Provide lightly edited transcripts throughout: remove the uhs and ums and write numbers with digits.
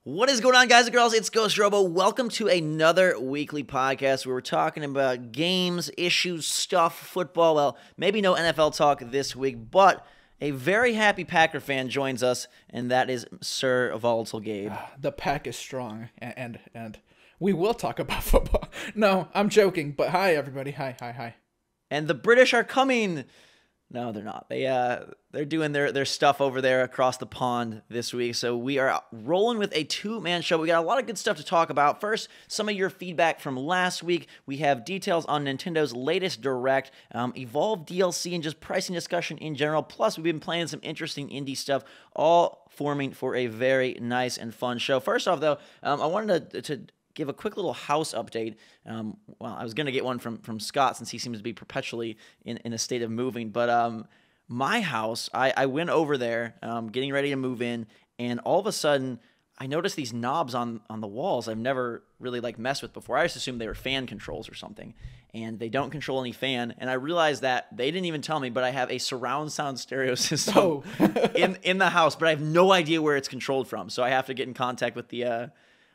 What is going on, guys and girls? It's GhostRobo. Welcome to another weekly podcast where we're talking about games, issues, stuff, football. Well, maybe no NFL talk this week, but a very happy Packer fan joins us, and that is Sir Volatile Gabe. The pack is strong, and we will talk about football. No, I'm joking, but hi, everybody. Hi. And the British are coming. No, they're not. They're doing their stuff over there across the pond this week. So we are rolling with a two-man show. We got a lot of good stuff to talk about. First, some of your feedback from last week. We have details on Nintendo's latest Direct, Evolve DLC, and just pricing discussion in general. Plus, we've been playing some interesting indie stuff, all forming for a very nice and fun show. First off, though, I wanted to give a quick little house update. Well, I was going to get one from Scott since he seems to be perpetually in a state of moving. But my house, I went over there getting ready to move in, and all of a sudden, I noticed these knobs on the walls I've never really messed with before. I just assumed they were fan controls or something, and they don't control any fan. And I realized that they didn't even tell me, but I have a surround sound stereo system in the house, but I have no idea where it's controlled from. So I have to get in contact with the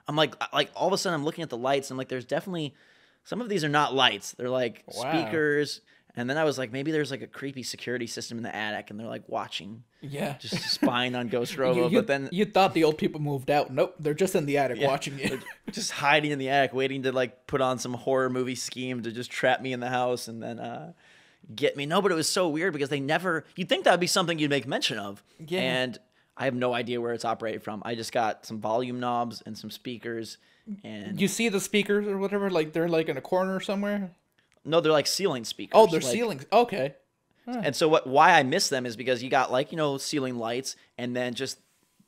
I'm like all of a sudden I'm looking at the lights. And I'm like, there's definitely some of these are not lights. They're like speakers. And then I was like, maybe there's like a creepy security system in the attic, and they're like watching, just spying on GhostRobo. But then you thought the old people moved out. Nope, they're just in the attic watching you, just hiding in the attic, waiting to put on some horror movie scheme to just trap me in the house and then get me. No, but it was so weird because they never. You'd think that'd be something you'd make mention of, and I have no idea where it's operated from. I just got some volume knobs and some speakers. And you see the speakers or whatever, they're in a corner somewhere? No, they're like ceiling speakers. Oh, they're ceilings. Okay. And so why I miss them is because you got ceiling lights, and then just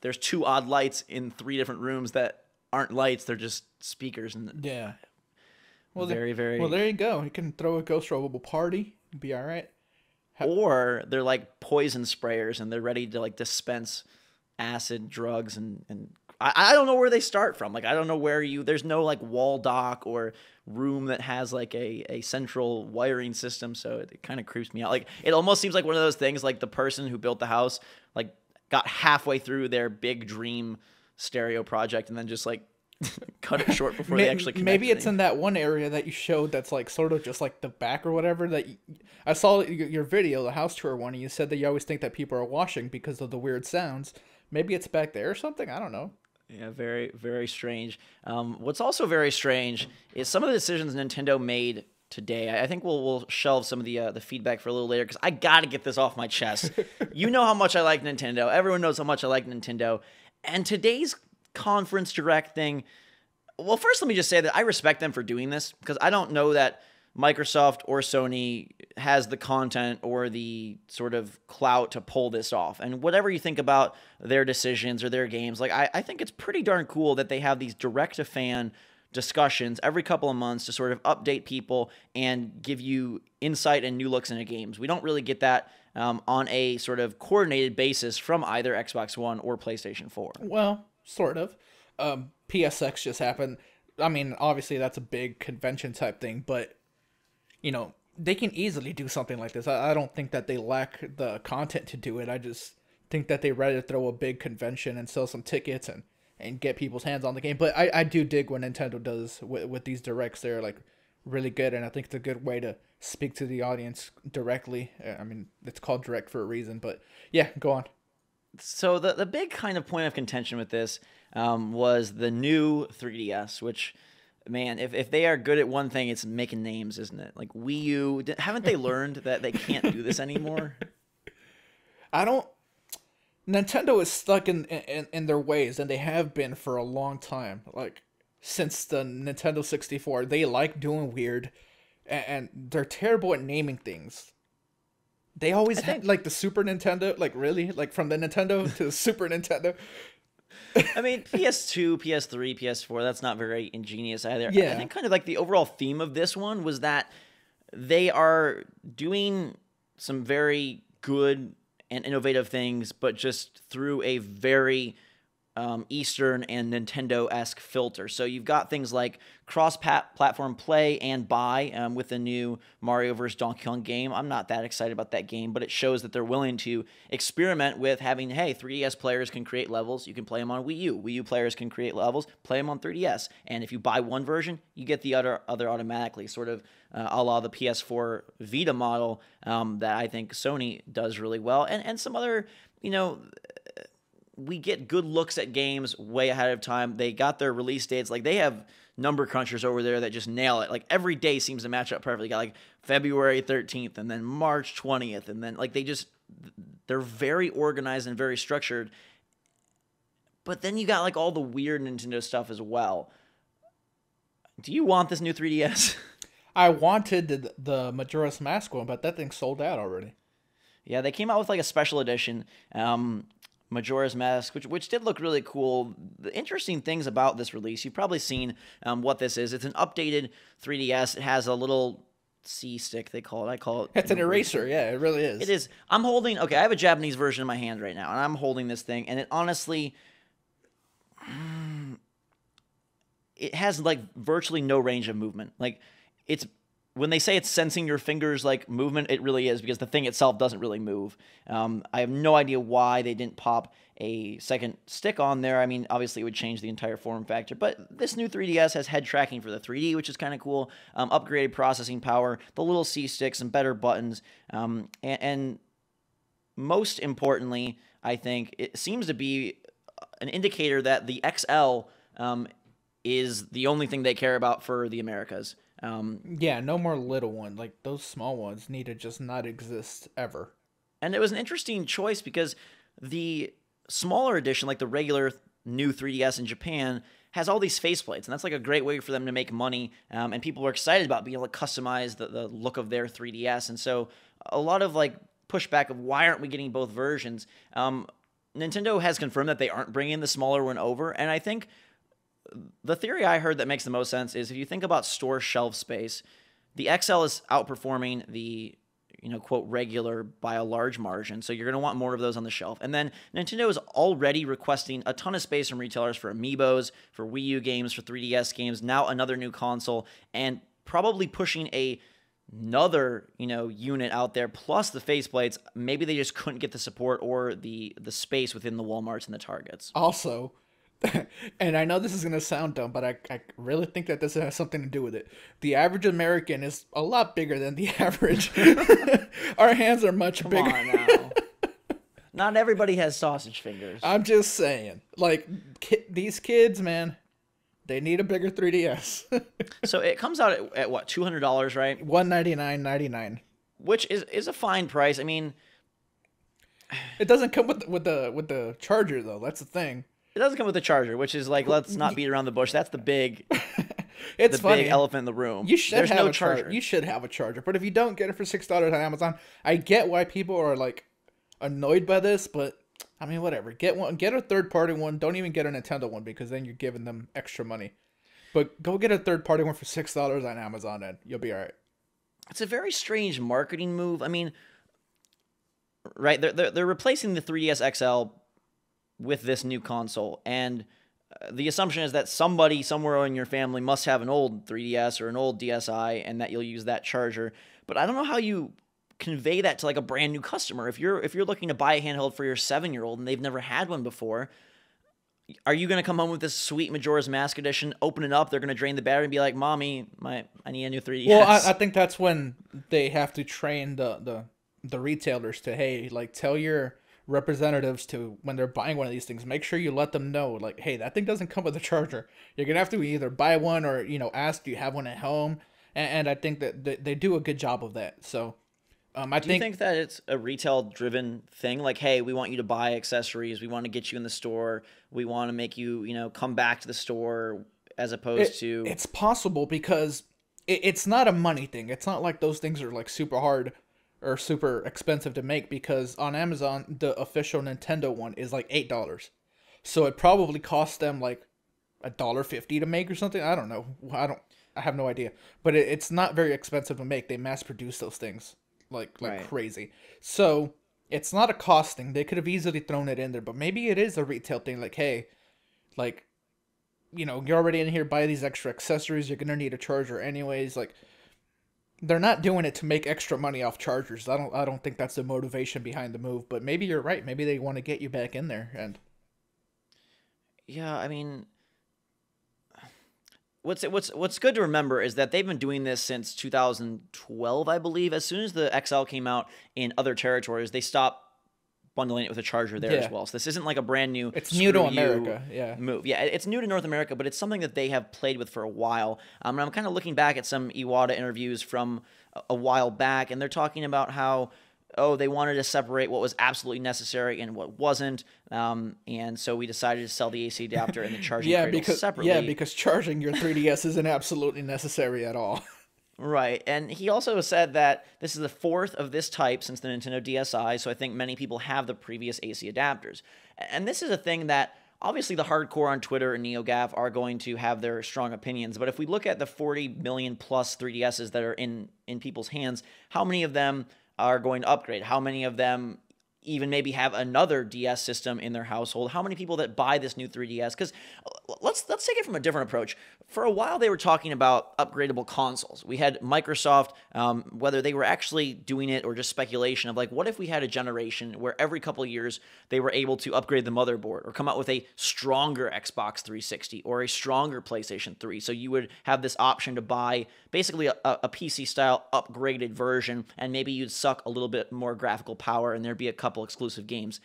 there's two odd lights in three different rooms that aren't lights. They're just speakers. And Well, very. Well, there you go. You can throw a GhostRobo party. Be all right. Or they're like poison sprayers, and they're ready to dispense acid, drugs, and I don't know where they start from. I don't know where there's no wall dock or room that has a central wiring system, so it kind of creeps me out. It almost seems like one of those things the person who built the house got halfway through their big dream stereo project and then just cut it short before they actually connected. Maybe it's in that one area that you showed that's sort of just the back or whatever. I saw your video, the house tour one, and you said that you always think that people are washing because of the weird sounds. Maybe it's back there or something. I don't know. Yeah, very, very strange. What's also very strange is some of the decisions Nintendo made today. I think we'll shelve some of the feedback for a little later because I got to get this off my chest. You know how much I like Nintendo. Everyone knows how much I like Nintendo. And today's conference direct thing, well, first let me just say that I respect them for doing this because I don't know that Microsoft or Sony has the content or the sort of clout to pull this off. And whatever you think about their decisions or their games, I think it's pretty darn cool that they have these direct-to-fan discussions every couple of months to sort of update people and give you insight and new looks into games. We don't really get that on a sort of coordinated basis from either Xbox One or PlayStation 4. Well, sort of. PSX just happened. I mean, obviously that's a big convention type thing, but they can easily do something like this. I don't think that they lack the content to do it. I just think that they're ready to throw a big convention and sell some tickets and get people's hands on the game. But I do dig what Nintendo does with these directs. They're really good, and I think it's a good way to speak to the audience directly. I mean, it's called direct for a reason, but yeah, go on. So the big kind of point of contention with this was the new 3DS, which, man, if they are good at one thing, it's making names, isn't it? Wii U, haven't they learned that they can't do this anymore? Nintendo is stuck in their ways, and they have been for a long time. Since the Nintendo 64, they like doing weird, and they're terrible at naming things. They always had the Super Nintendo, really? From the Nintendo to the Super Nintendo? I mean, PS2, PS3, PS4, that's not very ingenious either. Yeah. I think kind of the overall theme of this one was that they are doing some very good and innovative things, but just through a very Eastern and Nintendo-esque filter. So you've got things like cross-platform play and buy with the new Mario vs. Donkey Kong game. I'm not that excited about that game, but it shows that they're willing to experiment with having, hey, 3DS players can create levels. You can play them on Wii U. Wii U players can create levels, play them on 3DS. And if you buy one version, you get the other automatically, sort of a la the PS4 Vita model that I think Sony does really well. And some other, we get good looks at games way ahead of time. They got their release dates. Like, they have number crunchers over there that just nail it. Like, every day seems to match up perfectly. Got like February 13th and then March 20th. And then like they're very organized and very structured. But then you got like all the weird Nintendo stuff as well. Do you want this new 3DS? I wanted the Majora's Mask one, but that thing sold out already. Yeah, they came out with like a special edition. Majora's Mask, which did look really cool. The interesting things about this release, you've probably seen what this is. It's an updated 3DS. It has a little C stick, they call it. I call it. It's an eraser. Yeah, it really is. It is. I have a Japanese version in my hand right now, and I'm holding this thing, and it honestly, it has like virtually no range of movement. Like, it's, when they say it's sensing your fingers like movement, it really is, because the thing itself doesn't really move. I have no idea why they didn't pop a second stick on there. I mean, obviously it would change the entire form factor, but this new 3DS has head tracking for the 3D, which is kind of cool. Upgraded processing power, the little C sticks, and better buttons. And most importantly, I think it seems to be an indicator that the XL is the only thing they care about for the Americas. Yeah, no more little one. Like, those small ones need to just not exist ever. And it was an interesting choice because the smaller edition, like the regular new 3DS in Japan, has all these faceplates, and that's like a great way for them to make money. And people were excited about being able to customize the look of their 3DS. And so a lot of like pushback of why aren't we getting both versions? Nintendo has confirmed that they aren't bringing the smaller one over, and I think the theory I heard that makes the most sense is if you think about store shelf space, the XL is outperforming the, quote, regular by a large margin. So you're going to want more of those on the shelf. And then Nintendo is already requesting a ton of space from retailers for Amiibos, for Wii U games, for 3DS games, now another new console, and probably pushing another, unit out there, plus the faceplates. Maybe they just couldn't get the support or the space within the Walmarts and the Targets. Also, and I know this is going to sound dumb, but I really think that this has something to do with it. The average American is a lot bigger than the average. Our hands are much bigger. Come on now. Not everybody has sausage fingers. I'm just saying. Like, these kids, man, they need a bigger 3DS. So it comes out at what, $200, right? $199.99. Which is a fine price. I mean, it doesn't come with the charger, though. That's the thing. It doesn't come with a charger, which is like, let's not beat around the bush. That's the big, it's funny. Big elephant in the room. There's no charger. You should have a charger, but if you don't, get it for $6 on Amazon. I get why people are like annoyed by this, but I mean, whatever. Get a third-party one. Don't even get a Nintendo one, because then you're giving them extra money. But go get a third-party one for $6 on Amazon, and you'll be all right. It's a very strange marketing move. I mean, right? They're replacing the 3DS XL with this new console, and the assumption is that somebody somewhere in your family must have an old 3DS or an old DSi, and that you'll use that charger. But I don't know how you convey that to like a brand new customer. If you're looking to buy a handheld for your 7-year-old and they've never had one before, are you going to come home with this sweet Majora's Mask edition, open it up, they're going to drain the battery and be like, "Mommy, I need a new 3DS." Well, I think that's when they have to train the retailers to, hey, like, tell your representatives to, when they're buying one of these things, make sure you let them know, like, hey, that thing doesn't come with a charger. You're gonna have to either buy one or ask, do you have one at home? And I think that they do a good job of that. So do you think that it's a retail driven thing, like, hey, we want you to buy accessories, we want to get you in the store, we want to make you come back to the store, as opposed to... It's possible, because it's not a money thing. It's not like those things are like super hard or super expensive to make, because on Amazon the official Nintendo one is like $8, so it probably costs them like $1.50 to make or something. I don't know. I have no idea, but it's not very expensive to make. They mass produce those things like right. Crazy. So it's not a cost thing. They could have easily thrown it in there, but maybe it is a retail thing. Like, hey, Like, you're already in here, buy these extra accessories. You're gonna need a charger anyways. Like, they're not doing it to make extra money off chargers. I don't think that's the motivation behind the move. But maybe you're right. Maybe they want to get you back in there. And Yeah, I mean, what's good to remember is that they've been doing this since 2012, I believe. As soon as the XL came out in other territories, they stopped bundling it with a charger there as well. So this isn't like a brand new it's new to America, yeah. move. Yeah, it's new to North America, but it's something that they have played with for a while. And I'm kind of looking back at some Iwata interviews from a while back, and they're talking about how, they wanted to separate what was absolutely necessary and what wasn't. And so we decided to sell the AC adapter and the charging cradle separately. Yeah, because charging your 3DS isn't absolutely necessary at all. Right, and he also said that this is the fourth of this type since the Nintendo DSi, so I think many people have the previous AC adapters. And this is a thing that, obviously the hardcore on Twitter and NeoGAF are going to have their strong opinions, but if we look at the 40 million plus 3DSs that are in people's hands, how many of them are going to upgrade? How many of them even maybe have another DS system in their household? How many people that buy this new 3DS? Because let's take it from a different approach. For a while, they were talking about upgradable consoles. We had Microsoft, whether they were actually doing it or just speculation of like, what if we had a generation where every couple of years they were able to upgrade the motherboard or come out with a stronger Xbox 360 or a stronger PlayStation 3? So you would have this option to buy basically a PC-style upgraded version, and maybe you'd suck a little bit more graphical power, and there'd be a couple exclusive games.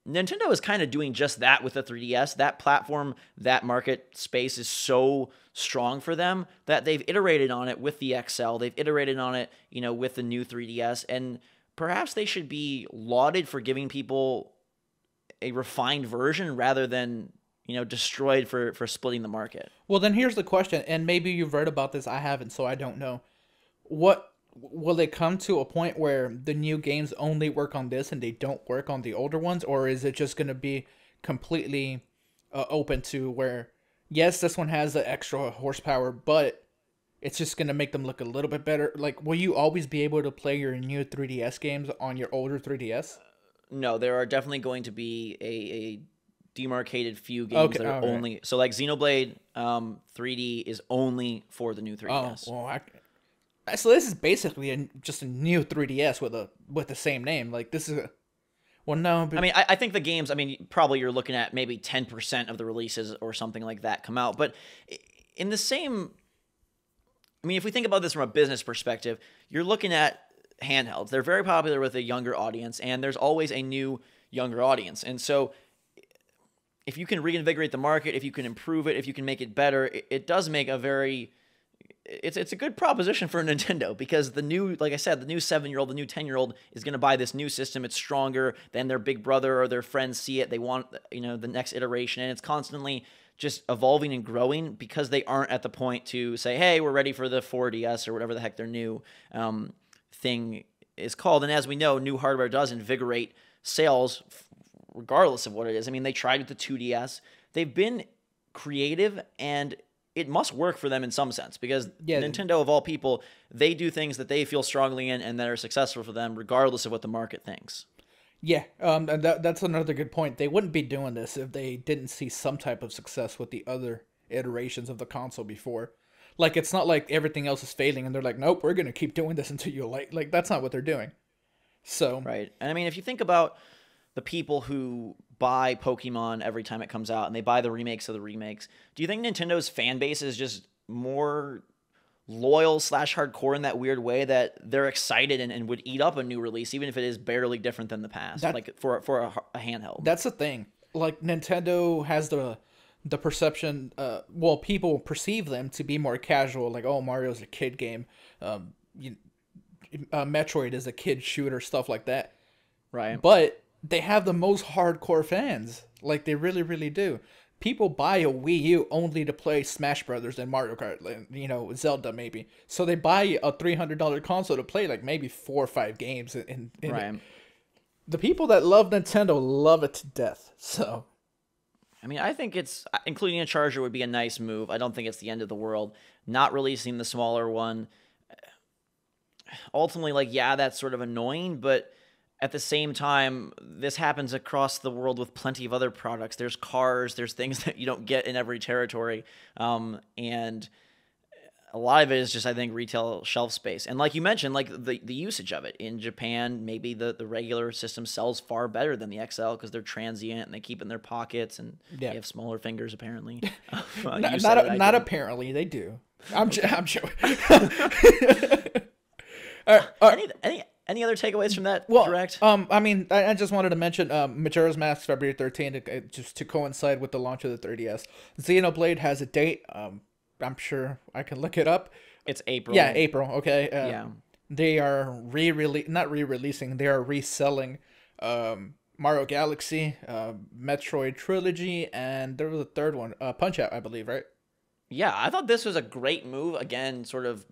Nintendo is kind of doing just that with the 3DS. That platform, that market space is so strong for them that they've iterated on it with the XL. They've iterated on it, with the new 3DS. And perhaps they should be lauded for giving people a refined version rather than, destroyed for splitting the market. Well, then here's the question, and maybe you've read about this. I haven't, so I don't know. What will they come to a point where the new games only work on this and they don't work on the older ones, or is it just going to be completely open to where, yes, this one has the extra horsepower, but it's just going to make them look a little bit better? Like, will you always be able to play your new 3DS games on your older 3DS? No, there are definitely going to be a demarcated few games that are only... Right. So, like, Xenoblade 3D is only for the new 3DS. Oh, well, so this is basically just a new 3DS with the same name. Like, this is well, no. But... I mean, I think the games, probably you're looking at maybe 10% of the releases or something like that come out. But in the same... if we think about this from a business perspective, you're looking at handhelds. They're very popular with a younger audience, and there's always a new younger audience. And so if you can reinvigorate the market, if you can improve it, if you can make it better, it does make a very... It's a good proposition for Nintendo, because the new, like I said, the new 7-year-old, the new 10-year-old is going to buy this new system. It's stronger than their big brother or their friends see it. They want, the next iteration, and it's constantly just evolving and growing because they aren't at the point to say, hey, we're ready for the 4DS or whatever the heck their new thing is called. And as we know, new hardware does invigorate sales regardless of what it is. They tried with the 2DS. They've been creative, and it must work for them in some sense, because Nintendo, of all people, they do things that they feel strongly in and that are successful for them regardless of what the market thinks. Yeah, and that's another good point. They wouldn't be doing this if they didn't see some type of success with the other iterations of the console before. Like, it's not like everything else is failing and they're like, nope, we're going to keep doing this until you like, that's not what they're doing. So right. And if you think about the people who buy Pokemon every time it comes out and they buy the remakes of the remakes, do you think Nintendo's fan base is just more loyal / hardcore in that weird way that they're excited and would eat up a new release even if it is barely different than the past, like for a handheld? That's the thing. Like, Nintendo has the perception, people perceive them to be more casual, like, oh, Mario's a kid game, Metroid is a kid shooter, stuff like that. Right. But they have the most hardcore fans. Like, they really, really do. People buy a Wii U only to play Smash Brothers and Mario Kart, Zelda maybe. So they buy a $300 console to play like maybe 4 or 5 games. In right. It. The people that love Nintendo love it to death. So, I think including a charger would be a nice move. I don't think it's the end of the world. Not releasing the smaller one, ultimately, that's sort of annoying, but at the same time, this happens across the world with plenty of other products. There's cars, there's things that you don't get in every territory. And a lot of it is just, I think, retail shelf space. And like you mentioned, like the usage of it. In Japan, maybe the regular system sells far better than the XL because they're transient and they keep it in their pockets and they have smaller fingers, apparently. Not apparently, they do. I'm joking. Any other takeaways from that direct? I mean, I just wanted to mention Majora's Mask February 13th, just to coincide with the launch of the 3DS. Xenoblade has a date. I'm sure I can look it up. It's April. Yeah, April. Okay. Yeah. They are not re-releasing. They are reselling Mario Galaxy, Metroid Trilogy, and there was a third one, Punch Out, I believe, right? Yeah, I thought this was a great move. Again, sort of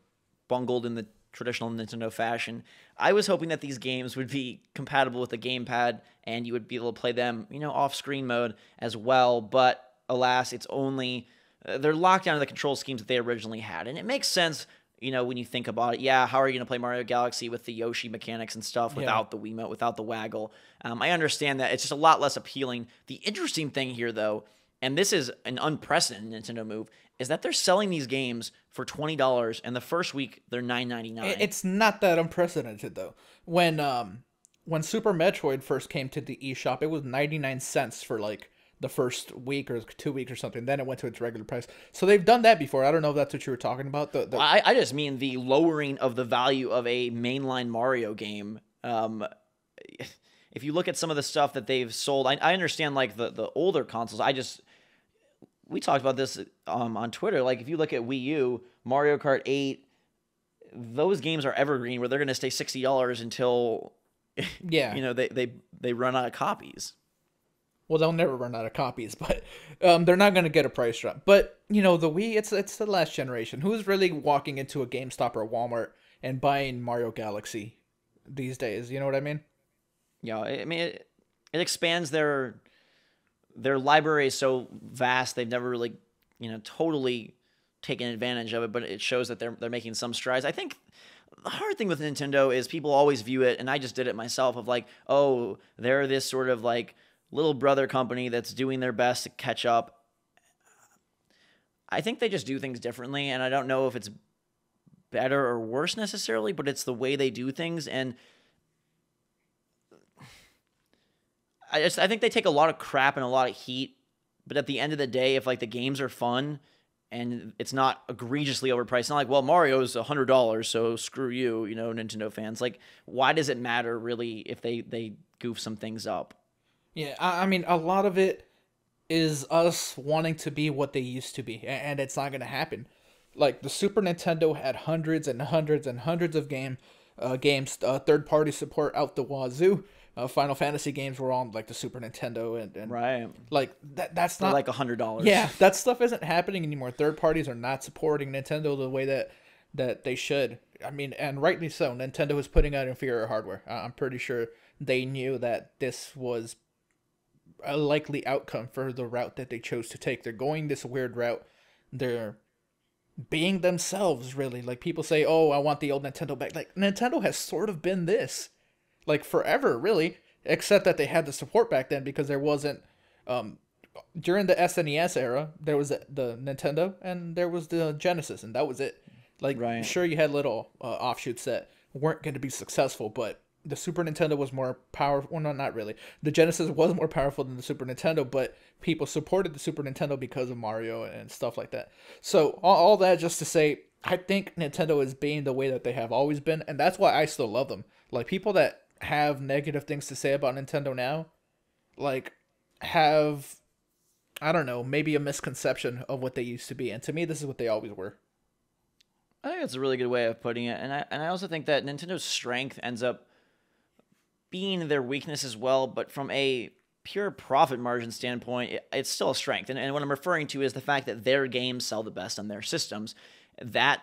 bungled in the traditional Nintendo fashion. I was hoping that these games would be compatible with the gamepad and you would be able to play them, off-screen mode as well. But alas, it's only they're locked down to the control schemes that they originally had, and it makes sense. When you think about it, how are you going to play Mario Galaxy with the Yoshi mechanics and stuff without the Wiimote, without the waggle? I understand that. It's just a lot less appealing. The interesting thing here, though, and this is an unprecedented Nintendo move, is that they're selling these games for $20, and the first week they're $9.99. It's not that unprecedented, though. When Super Metroid first came to the eShop, it was 99 cents for, like, the first week or 2 weeks or something. Then it went to its regular price. So they've done that before. I don't know if that's what you were talking about. I just mean the lowering of the value of a mainline Mario game. If you look at some of the stuff that they've sold, I understand like the older consoles. We talked about this on Twitter. Like if you look at Wii U, Mario Kart 8, those games are evergreen where they're going to stay $60 until they run out of copies. Well, they'll never run out of copies, but they're not going to get a price drop. But, the Wii, it's the last generation. Who's really walking into a GameStop or a Walmart and buying Mario Galaxy these days? You know what I mean? Yeah, I mean, it expands their library is so vast. They've never really, totally taken advantage of it, but it shows that they're making some strides. I think the hard thing with Nintendo is people always view it, and I just did it myself, of like, oh, they're this sort of like little brother company that's doing their best to catch up. I think they just do things differently, and I don't know if it's better or worse necessarily, but it's the way they do things, and I think they take a lot of crap and a lot of heat, but at the end of the day, if like the games are fun and it's not egregiously overpriced, it's not like, well, Mario's $100, so screw you, Nintendo fans. Like, why does it matter really if they goof some things up? Yeah, I mean, a lot of it is us wanting to be what they used to be, and it's not going to happen. Like, the Super Nintendo had hundreds and hundreds and hundreds of games, third-party support out the wazoo. Final Fantasy games were on, like, the Super Nintendo, and right. Like, that's not... like $100. Yeah, that stuff isn't happening anymore. Third parties are not supporting Nintendo the way that they should. I mean, and rightly so. Nintendo is putting out inferior hardware. I'm pretty sure they knew that this was a likely outcome for the route that they chose to take. They're going this weird route. They're being themselves, really. Like, people say, oh, I want the old Nintendo back. Like, Nintendo has sort of been this, like, forever, really, except that they had the support back then because there wasn't, during the SNES era, there was the Nintendo and there was the Genesis, and that was it. Like, right. Sure, you had little offshoots that weren't going to be successful, but the Super Nintendo was more powerful. Well, no, not really. The Genesis was more powerful than the Super Nintendo, but people supported the Super Nintendo because of Mario and stuff like that. So all that just to say, I think Nintendo is being the way that they have always been, and that's why I still love them. Like, people that have negative things to say about Nintendo now, like, have, I don't know, maybe a misconception of what they used to be. And to me, this is what they always were. I think that's a really good way of putting it. And I also think that Nintendo's strength ends up being their weakness as well, but from a pure profit margin standpoint, it's still a strength. And what I'm referring to is the fact that their games sell the best on their systems. That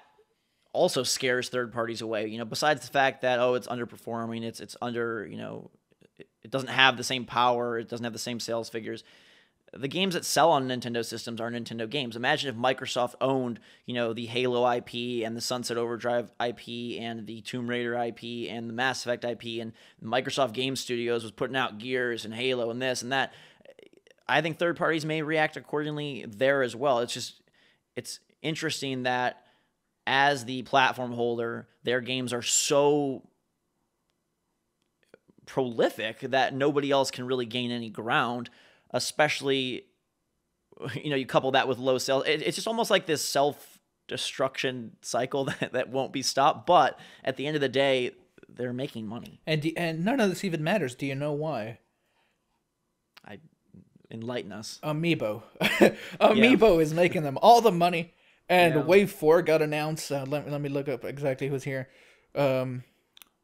also scares third parties away. Besides the fact that, oh, it's underperforming, it's under, it doesn't have the same power, it doesn't have the same sales figures. the games that sell on Nintendo systems are Nintendo games. Imagine if Microsoft owned, the Halo IP and the Sunset Overdrive IP and the Tomb Raider IP and the Mass Effect IP, and Microsoft Game Studios was putting out Gears and Halo and this and that. I think third parties may react accordingly there as well. It's interesting that as the platform holder, their games are so prolific that nobody else can really gain any ground, especially, you couple that with low sales. It's just almost like this self-destruction cycle that won't be stopped. But at the end of the day, they're making money. And none of this even matters. Do you know why? Enlighten us. Amiibo. Amiibo is making them all the money. And Wave 4 got announced. Let me look up exactly who's here. I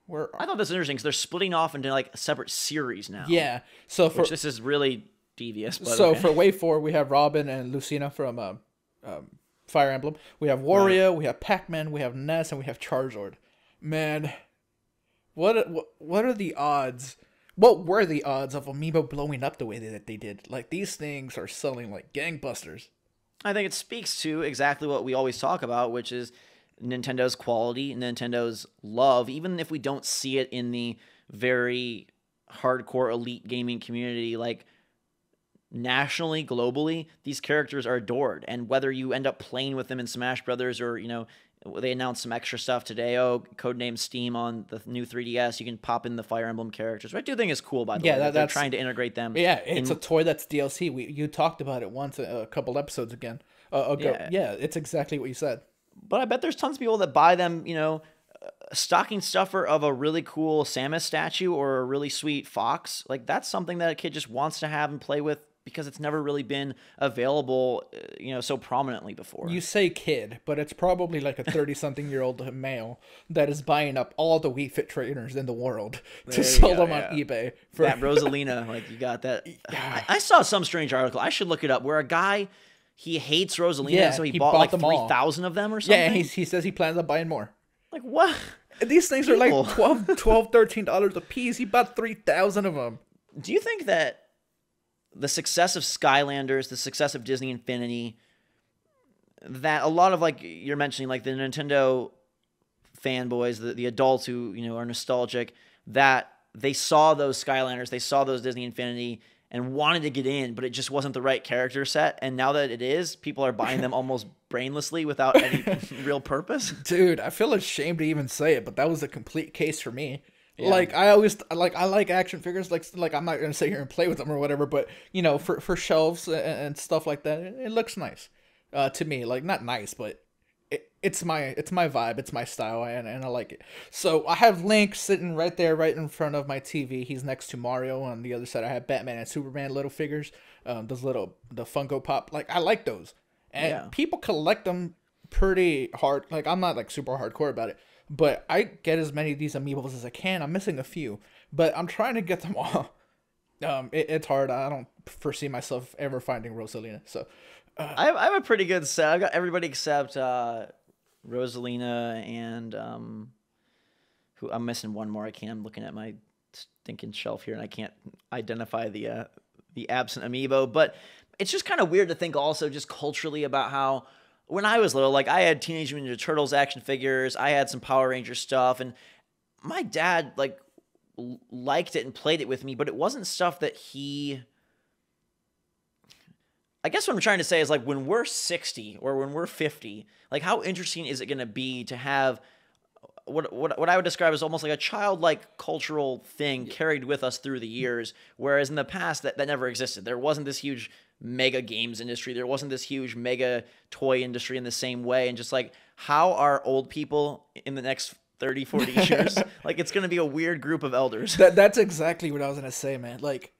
thought this was interesting because they're splitting off into like separate series now. Yeah. So this is really devious. But so for Wave 4, we have Robin and Lucina from Fire Emblem. We have Wario, we have Pac-Man, we have Ness, and we have Charizard. Man, what are the odds? What were the odds of Amiibo blowing up the way that they did? Like, these things are selling like gangbusters. I think it speaks to exactly what we always talk about, which is Nintendo's quality, Nintendo's love, even if we don't see it in the very hardcore elite gaming community, like nationally, globally, these characters are adored. And whether you end up playing with them in Smash Brothers or, they announced some extra stuff today. Codename Steam on the new 3DS. You can pop in the Fire Emblem characters, which I do think is cool, by the way. They're trying to integrate them. Yeah, it's a toy that's DLC. You talked about it once a couple episodes ago. Yeah, it's exactly what you said. But I bet there's tons of people that buy them, stocking stuffer of a really cool Samus statue or a really sweet fox. Like, that's something that a kid just wants to have and play with because it's never really been available, so prominently before. You say kid, but it's probably like a 30-something-year-old male that is buying up all the Wii Fit trainers in the world to sell them on eBay. For that Rosalina, like, you got that. I saw some strange article. I should look it up, where a guy, he hates Rosalina, so he bought like 3,000 of them or something. Yeah, he says he plans on buying more. Like, what? These things are like $12, $13 a piece. He bought 3,000 of them. Do you think that the success of Skylanders, the success of Disney Infinity, that a lot of, like you're mentioning, like the Nintendo fanboys, the adults who, are nostalgic, that they saw those Skylanders, they saw those Disney Infinity and wanted to get in, but it just wasn't the right character set. And now that it is, people are buying them almost brainlessly without any real purpose. Dude, I feel ashamed to even say it, but that was a complete case for me. Yeah. Like, I like action figures, like I'm not gonna sit here and play with them or whatever, but for shelves and stuff like that, it looks nice to me. Like, not nice, but it's my vibe, it's my style, and I like it. So I have Link sitting right there, right in front of my TV. He's next to Mario. On the other side, I have Batman and Superman little figures, the Funko Pop. Like, I like those, and people collect them pretty hard. Like, I'm not like super hardcore about it. But I get as many of these amiibos as I can. I'm missing a few, but I'm trying to get them all. It's hard. I don't foresee myself ever finding Rosalina. So I have a pretty good set. I've got everybody except Rosalina and who I'm missing one more. I'm looking at my stinking shelf here and I can't identify the absent amiibo. But it's just kind of weird to think also just culturally about how, when I was little, like, I had Teenage Mutant Ninja Turtles action figures, I had some Power Ranger stuff, and my dad, like, liked it and played it with me, but it wasn't stuff that he... I guess what I'm trying to say is, like, when we're 60 or when we're 50, like, how interesting is it going to be to have what I would describe as almost like a childlike cultural thing carried with us through the years, whereas in the past that never existed. There wasn't this huge mega games industry. There wasn't this huge mega toy industry in the same way. And just like, how are old people in the next 30, 40 years? Like, it's going to be a weird group of elders. That's exactly what I was going to say, man. Like,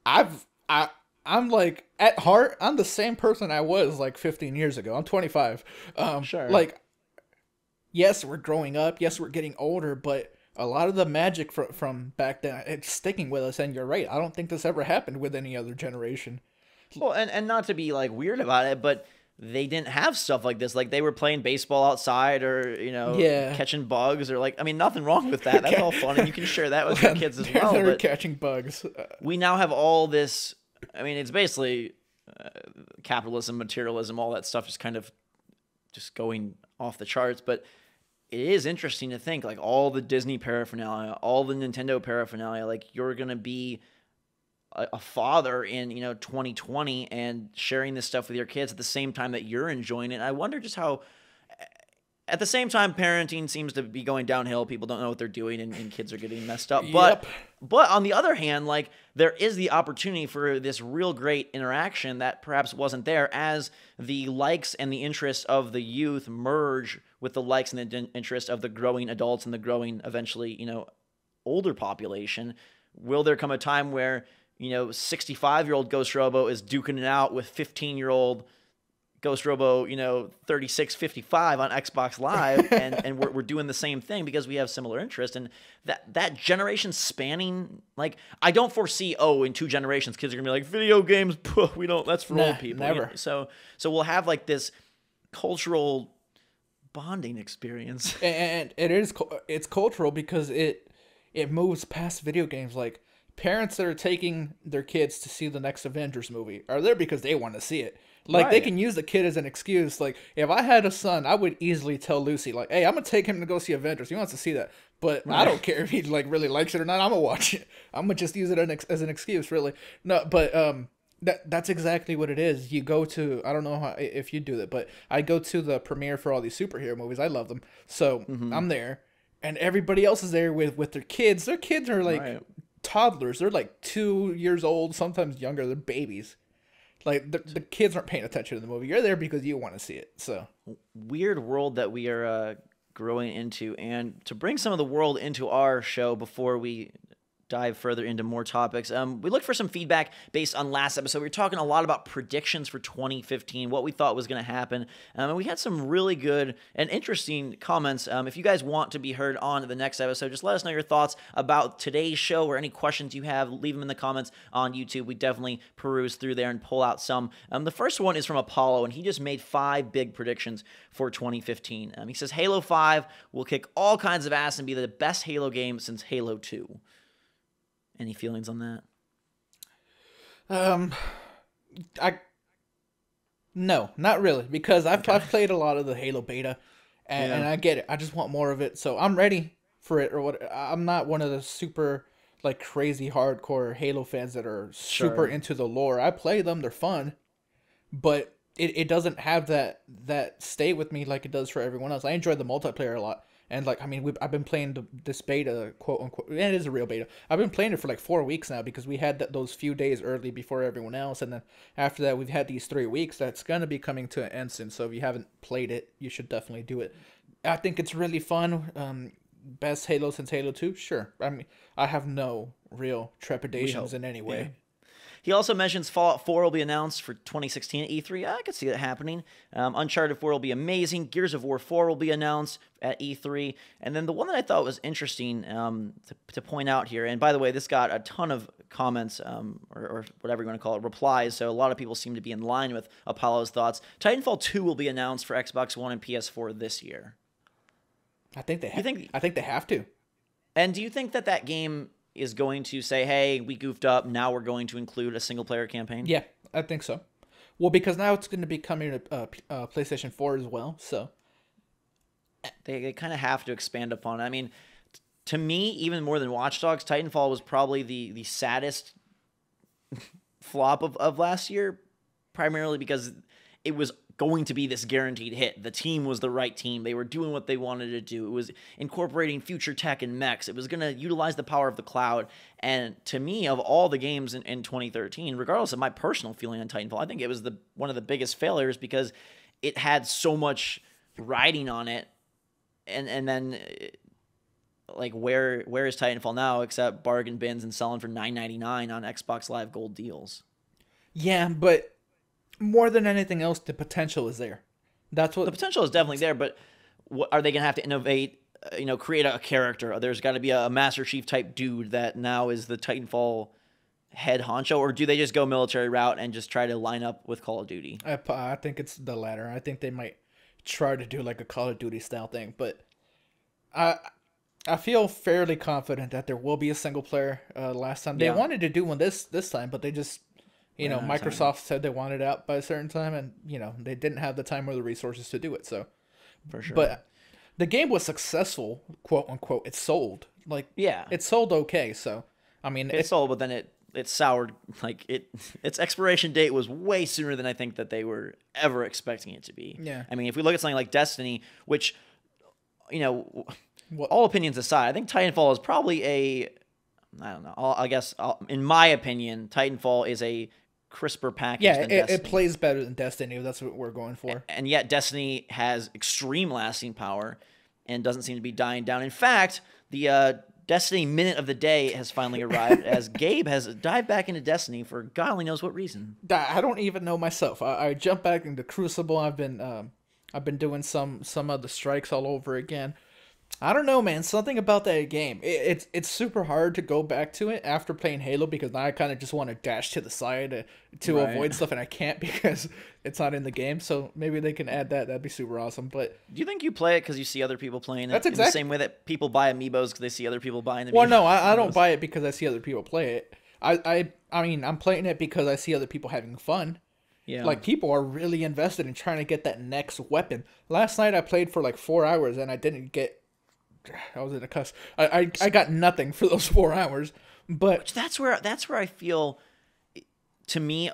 I'm like, at heart, I'm the same person I was like 15 years ago. I'm 25. Sure. Like, yes, we're growing up. Yes, we're getting older, but a lot of the magic from back then, it's sticking with us. And you're right. I don't think this ever happened with any other generation. Well, and not to be like weird about it, but they didn't have stuff like this. Like, they were playing baseball outside or, catching bugs or like, I mean, nothing wrong with that. That's all fun. And you can share that with your kids as well. They're catching bugs. We now have all this I mean, it's basically capitalism, materialism, all that stuff, just kind of just going off the charts. But it is interesting to think, like, all the Disney paraphernalia, all the Nintendo paraphernalia, like, you're gonna be a father in 2020 and sharing this stuff with your kids at the same time that you're enjoying it. I wonder just how, at the same time, parenting seems to be going downhill. People don't know what they're doing, and kids are getting messed up. Yep. But on the other hand, like, there is the opportunity for this real great interaction that perhaps wasn't there as the likes and the interests of the youth merge with the likes and the interests of the growing adults and the growing, eventually, older population. Will there come a time where 65-year-old GhostRobo is duking it out with 15-year-old GhostRobo, 3655 on Xbox Live, and we're doing the same thing because we have similar interests, and that generation spanning, like, I don't foresee in 2 generations kids are gonna be like, video games, we don't, that's for old people. Never. So we'll have like this cultural bonding experience, and it's cultural because it moves past video games. Like, parents that are taking their kids to see the next Avengers movie are there because they want to see it. Like, they can use the kid as an excuse. Like, if I had a son, I would easily tell Lucy, like, hey, I'm going to take him to go see Avengers. He wants to see that. But I don't care if he, like, really likes it or not. I'm going to watch it. I'm going to just use it as an excuse, really. No, but that's exactly what it is. You go to, I don't know if you do that, but I go to the premiere for all these superhero movies. I love them. So I'm there. And everybody else is there with their kids. Their kids are, like, toddlers. They're, like, 2 years old, sometimes younger. They're babies. Like, the kids aren't paying attention to the movie. You're there because you want to see it. So weird world that we are growing into. And to bring some of the world into our show before we dive further into more topics, we looked for some feedback based on last episode. We were talking a lot about predictions for 2015, what we thought was going to happen, and we had some really good and interesting comments. If you guys want to be heard on the next episode, just let us know your thoughts about today's show or any questions you have. Leave them in the comments on YouTube. We definitely peruse through there and pull out some. The first one is from Apollo, and he just made 5 big predictions for 2015. He says Halo 5 will kick all kinds of ass and be the best Halo game since Halo 2. Any feelings on that? No, not really, because I've played a lot of the Halo beta, and I get it. I just want more of it, so I'm ready for it. Or what? I'm not one of the super, like, crazy hardcore Halo fans that are super into the lore. I play them; they're fun, but it doesn't have that stay with me like it does for everyone else. I enjoy the multiplayer a lot. And, like, I mean, I've been playing this beta, quote unquote. And it is a real beta. I've been playing it for like 4 weeks now because we had those few days early before everyone else, and then after that we've had these 3 weeks. That's gonna be coming to an end soon. So if you haven't played it, you should definitely do it. I think it's really fun. Best Halo since Halo 2, sure. I mean, I have no real trepidations in any way. Yeah. He also mentions Fallout 4 will be announced for 2016 at E3. I could see that happening. Uncharted 4 will be amazing. Gears of War 4 will be announced at E3. And then the one that I thought was interesting to point out here, and by the way, this got a ton of comments, or whatever you want to call it, replies, so a lot of people seem to be in line with Apollo's thoughts. Titanfall 2 will be announced for Xbox One and PS4 this year. I think they have to. And do you think that game is going to say, hey, we goofed up, now we're going to include a single-player campaign? Yeah, I think so. Well, because now it's going to be coming to PlayStation 4 as well, so they kind of have to expand upon it. I mean, to me, even more than Watch Dogs, Titanfall was probably the saddest flop of last year, primarily because it was going to be this guaranteed hit. The team was the right team. They were doing what they wanted to do. It was incorporating future tech and mechs. It was going to utilize the power of the cloud. And to me, of all the games in 2013, regardless of my personal feeling on Titanfall, I think it was one of the biggest failures because it had so much riding on it. And then, like, where is Titanfall now except bargain bins and selling for $9.99 on Xbox Live Gold deals? Yeah, but more than anything else, the potential is there. That's what the potential is definitely there. But what, are they going to have to innovate? Create a character. There's got to be a Master Chief type dude that now is the Titanfall head honcho, or do they just go military route and just try to line up with Call of Duty? I think it's the latter. I think they might try to do like a Call of Duty style thing, but I feel fairly confident that there will be a single player. Last time they wanted to do one this time, but they just Microsoft said they wanted it out by a certain time, and they didn't have the time or the resources to do it. So, For sure. but the game was successful, quote unquote. It sold, it sold okay. So, I mean, it sold, but then it soured. Like its expiration date was way sooner than I think that they were ever expecting it to be. Yeah. I mean, if we look at something like Destiny, which, all opinions aside, I think Titanfall is probably I don't know. I guess in my opinion, Titanfall is a crisper package than Destiny. It plays better than Destiny. That's what we're going for. And yet Destiny has extreme lasting power and doesn't seem to be dying down. In fact, the Destiny minute of the day has finally arrived as Gabe has dived back into Destiny for God only knows what reason. I don't even know myself. I jumped back into Crucible. I've been doing some of the strikes all over again. I don't know, man. Something about that game. It's super hard to go back to it after playing Halo because now I kind of just want to dash to the side to avoid stuff, and I can't because it's not in the game. So maybe they can add that. That'd be super awesome. But do you think you play it because you see other people playing it? That's in the same way that people buy amiibos because they see other people buying them. Well, no, I don't buy it because I see other people play it. I mean, I'm playing it because I see other people having fun. Yeah. Like, people are really invested in trying to get that next weapon. Last night I played for like 4 hours and I didn't get... I was in a cuss. I got nothing for those 4 hours, but that's where I feel, to me,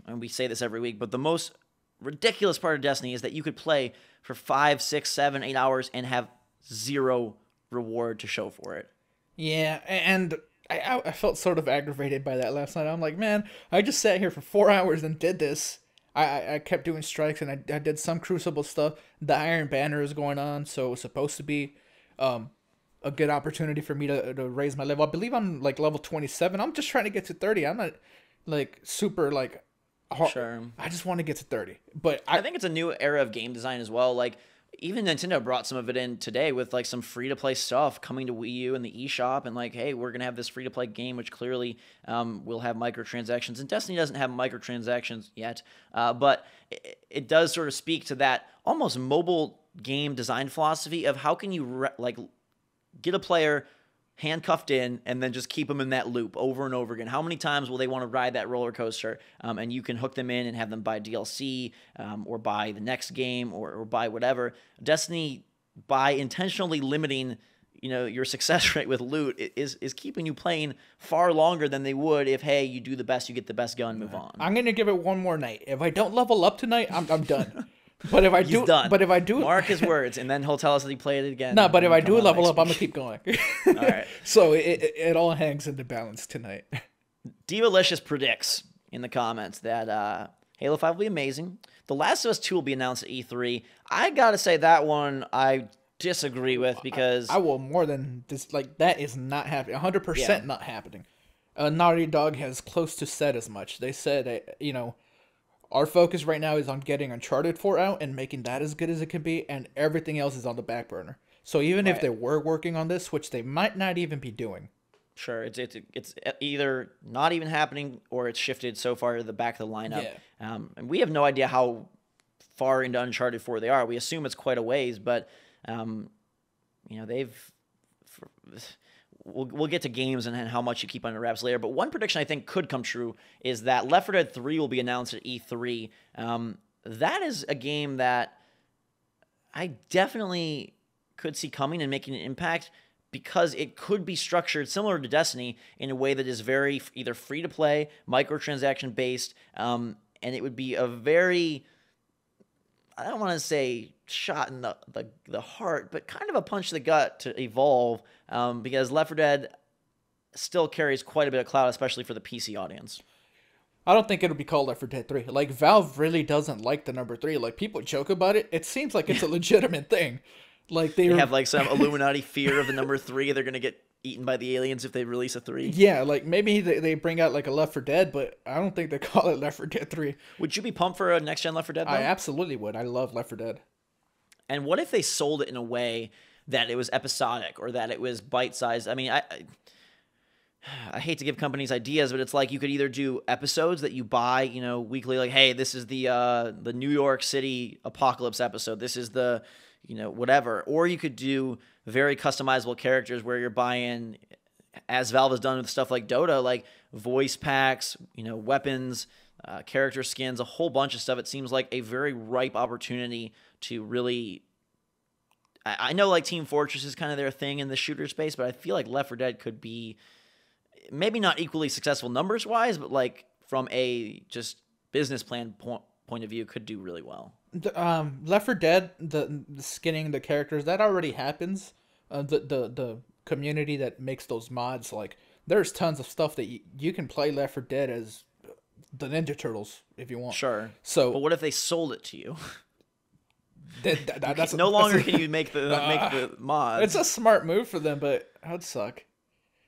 and we say this every week, but the most ridiculous part of Destiny is that you could play for 5, 6, 7, 8 hours and have zero reward to show for it. Yeah, and I felt sort of aggravated by that last night. I'm like, man, I just sat here for 4 hours and did this. I kept doing strikes and I did some Crucible stuff. The Iron Banner is going on, so it was supposed to be a good opportunity for me to raise my level. I believe I'm like level 27. I'm just trying to get to 30. I'm not like super like hard. Sure. I just want to get to 30. But I think it's a new era of game design as well. Like, even Nintendo brought some of it in today with like some free-to-play stuff coming to Wii U and the eShop, and like, hey, we're going to have this free-to-play game, which clearly will have microtransactions. And Destiny doesn't have microtransactions yet, but it does sort of speak to that almost mobile game design philosophy of how can you get a player handcuffed in and then just keep them in that loop over and over again. How many times will they want to ride that roller coaster? And you can hook them in and have them buy DLC or buy the next game or buy whatever. Destiny, by intentionally limiting your success rate with loot, is keeping you playing far longer than they would if, hey, you do the best, you get the best gun, move on. I'm gonna give it one more night. If I don't level up tonight, I'm done. But if I do, mark his words, and then he'll tell us that he played it again. No, but if I do level up, I'm gonna keep going. All right. So it all hangs into balance tonight. Divalicious predicts in the comments that Halo 5 will be amazing. The Last of Us 2 will be announced at E3. I gotta say that one I disagree with because I will more than this. Like, that is not happening. 100% not happening. Naughty Dog has close to said as much. They said, our focus right now is on getting Uncharted 4 out and making that as good as it can be, and everything else is on the back burner. So even if they were working on this, which they might not even be doing. Sure, it's either not even happening or it's shifted so far to the back of the lineup. Yeah. And we have no idea how far into Uncharted 4 they are. We assume it's quite a ways, but We'll get to games and how much you keep under wraps later, but one prediction I think could come true is that Left 4 Dead 3 will be announced at E3. That is a game that I definitely could see coming and making an impact because it could be structured similar to Destiny in a way that is very either free-to-play, microtransaction-based, and it would be a very... I don't want to say shot in the heart, but kind of a punch to the gut to evolve because Left 4 Dead still carries quite a bit of clout, especially for the PC audience. I don't think it'll be called Left 4 Dead 3. Like, Valve really doesn't like the number 3. Like, people joke about it. It seems like it's a legitimate thing. Like, they have like some Illuminati fear of the number 3. They're going to get eaten by the aliens if they release a 3. Yeah, like maybe they bring out like a Left 4 Dead, but I don't think they call it Left 4 Dead 3. Would you be pumped for a next gen Left 4 Dead though? I absolutely would. I love Left 4 Dead. And what if they sold it in a way that it was episodic or that it was bite-sized? I mean, I hate to give companies ideas, but it's like you could either do episodes that you buy, weekly, like, hey, this is the New York City apocalypse episode. This is the, whatever. Or you could do very customizable characters where you're buying as Valve has done with stuff like Dota, like voice packs, weapons, character skins, a whole bunch of stuff. It seems like a very ripe opportunity to really. I know like Team Fortress is kind of their thing in the shooter space, but I feel like Left 4 Dead could be maybe not equally successful numbers wise, but like from a just business plan point of view, could do really well. Left 4 Dead, the skinning the characters, that already happens. The community that makes those mods, like there's tons of stuff that you can play Left 4 Dead as the Ninja Turtles if you want. Sure. So, but what if they sold it to you? That's no longer can you make the mods. It's a smart move for them, but that would suck.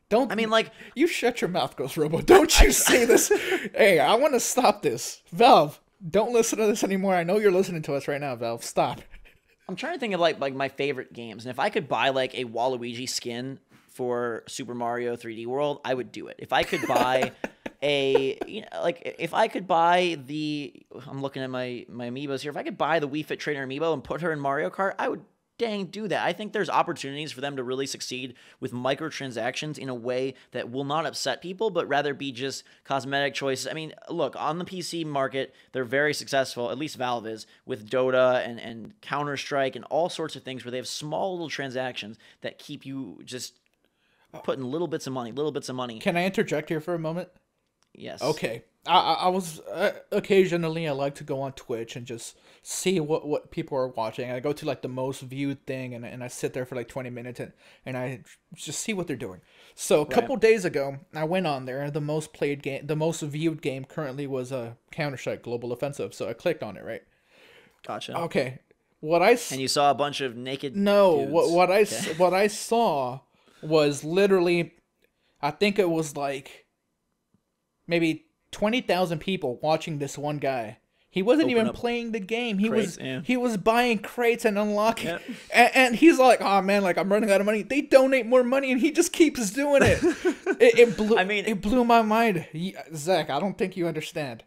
Don't. I mean, like, you shut your mouth, GhostRobo. Don't you say this. Hey, I want to stop this. Valve, don't listen to this anymore. I know you're listening to us right now, Valve. Stop. I'm trying to think of like my favorite games, and if I could buy like a Waluigi skin for Super Mario 3D World, I would do it. If I could buy if I could buy I'm looking at my amiibos here. If I could buy the Wii Fit Trainer amiibo and put her in Mario Kart, I would dang do that. I think there's opportunities for them to really succeed with microtransactions in a way that will not upset people, but rather be just cosmetic choices. I mean, look, on the PC market, they're very successful, at least Valve is, with Dota and Counter-Strike and all sorts of things where they have small little transactions that keep you just putting little bits of money. Can I interject here for a moment? Yes. Okay. I was occasionally I like to go on Twitch and just see what people are watching. I go to like the most viewed thing and I sit there for like 20 minutes and I just see what they're doing. So a couple days ago, I went on there. The most played game, the most viewed game currently was Counter-Strike Global Offensive. So I clicked on it, right? Gotcha. Okay. And you saw a bunch of naked No, dudes. what I saw was literally, I think it was like maybe 20,000 people watching this one guy. He wasn't even playing the game. He was buying crates and unlocking. Yep. And he's like, "Oh man, like I'm running out of money." They donate more money, and he just keeps doing it. It blew my mind. Zach, I don't think you understand.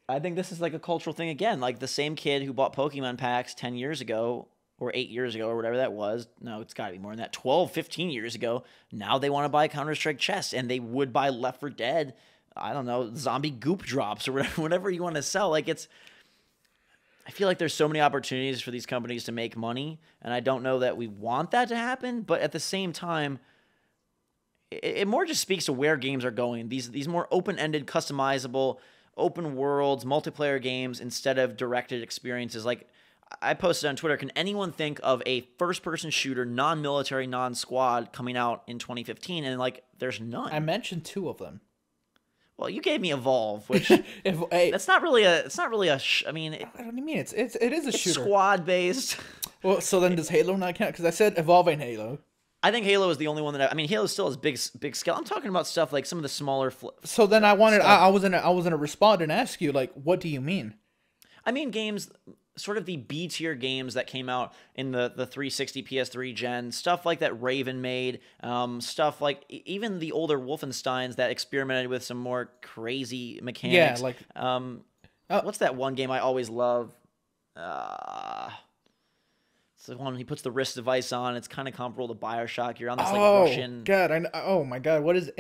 I think this is like a cultural thing again. Like the same kid who bought Pokemon packs 10 years ago or 8 years ago or whatever that was. No, it's got to be more than that. 12, 15 years ago. Now they want to buy Counter-Strike chests, and they would buy Left 4 Dead. I don't know, zombie goop drops or whatever you want to sell. Like I feel like there's so many opportunities for these companies to make money, and I don't know that we want that to happen, but at the same time, it more just speaks to where games are going. These more open-ended, customizable, open worlds, multiplayer games instead of directed experiences. Like I posted on Twitter, can anyone think of a first-person shooter, non-military, non-squad coming out in 2015? And like, there's none. I mentioned 2 of them. Well, you gave me Evolve, which that's not really a. It's not really a. I mean, what do you mean? It is a shooter. Squad based. Well, so then does Halo not count? Because I said Evolve ain't Halo. I think Halo is the only one that I mean, Halo still has big scale. I'm talking about stuff like some of the smaller. So then I was gonna respond and ask you like, what do you mean? I mean games. Sort of the B tier games that came out in the 360 PS3 gen, stuff like that Raven made, stuff like even the older Wolfensteins that experimented with some more crazy mechanics. Yeah, like what's that one game I always love? It's the one he puts the wrist device on. It's kind of comparable to BioShock. You're on this like Russian. God, oh my God, what is Is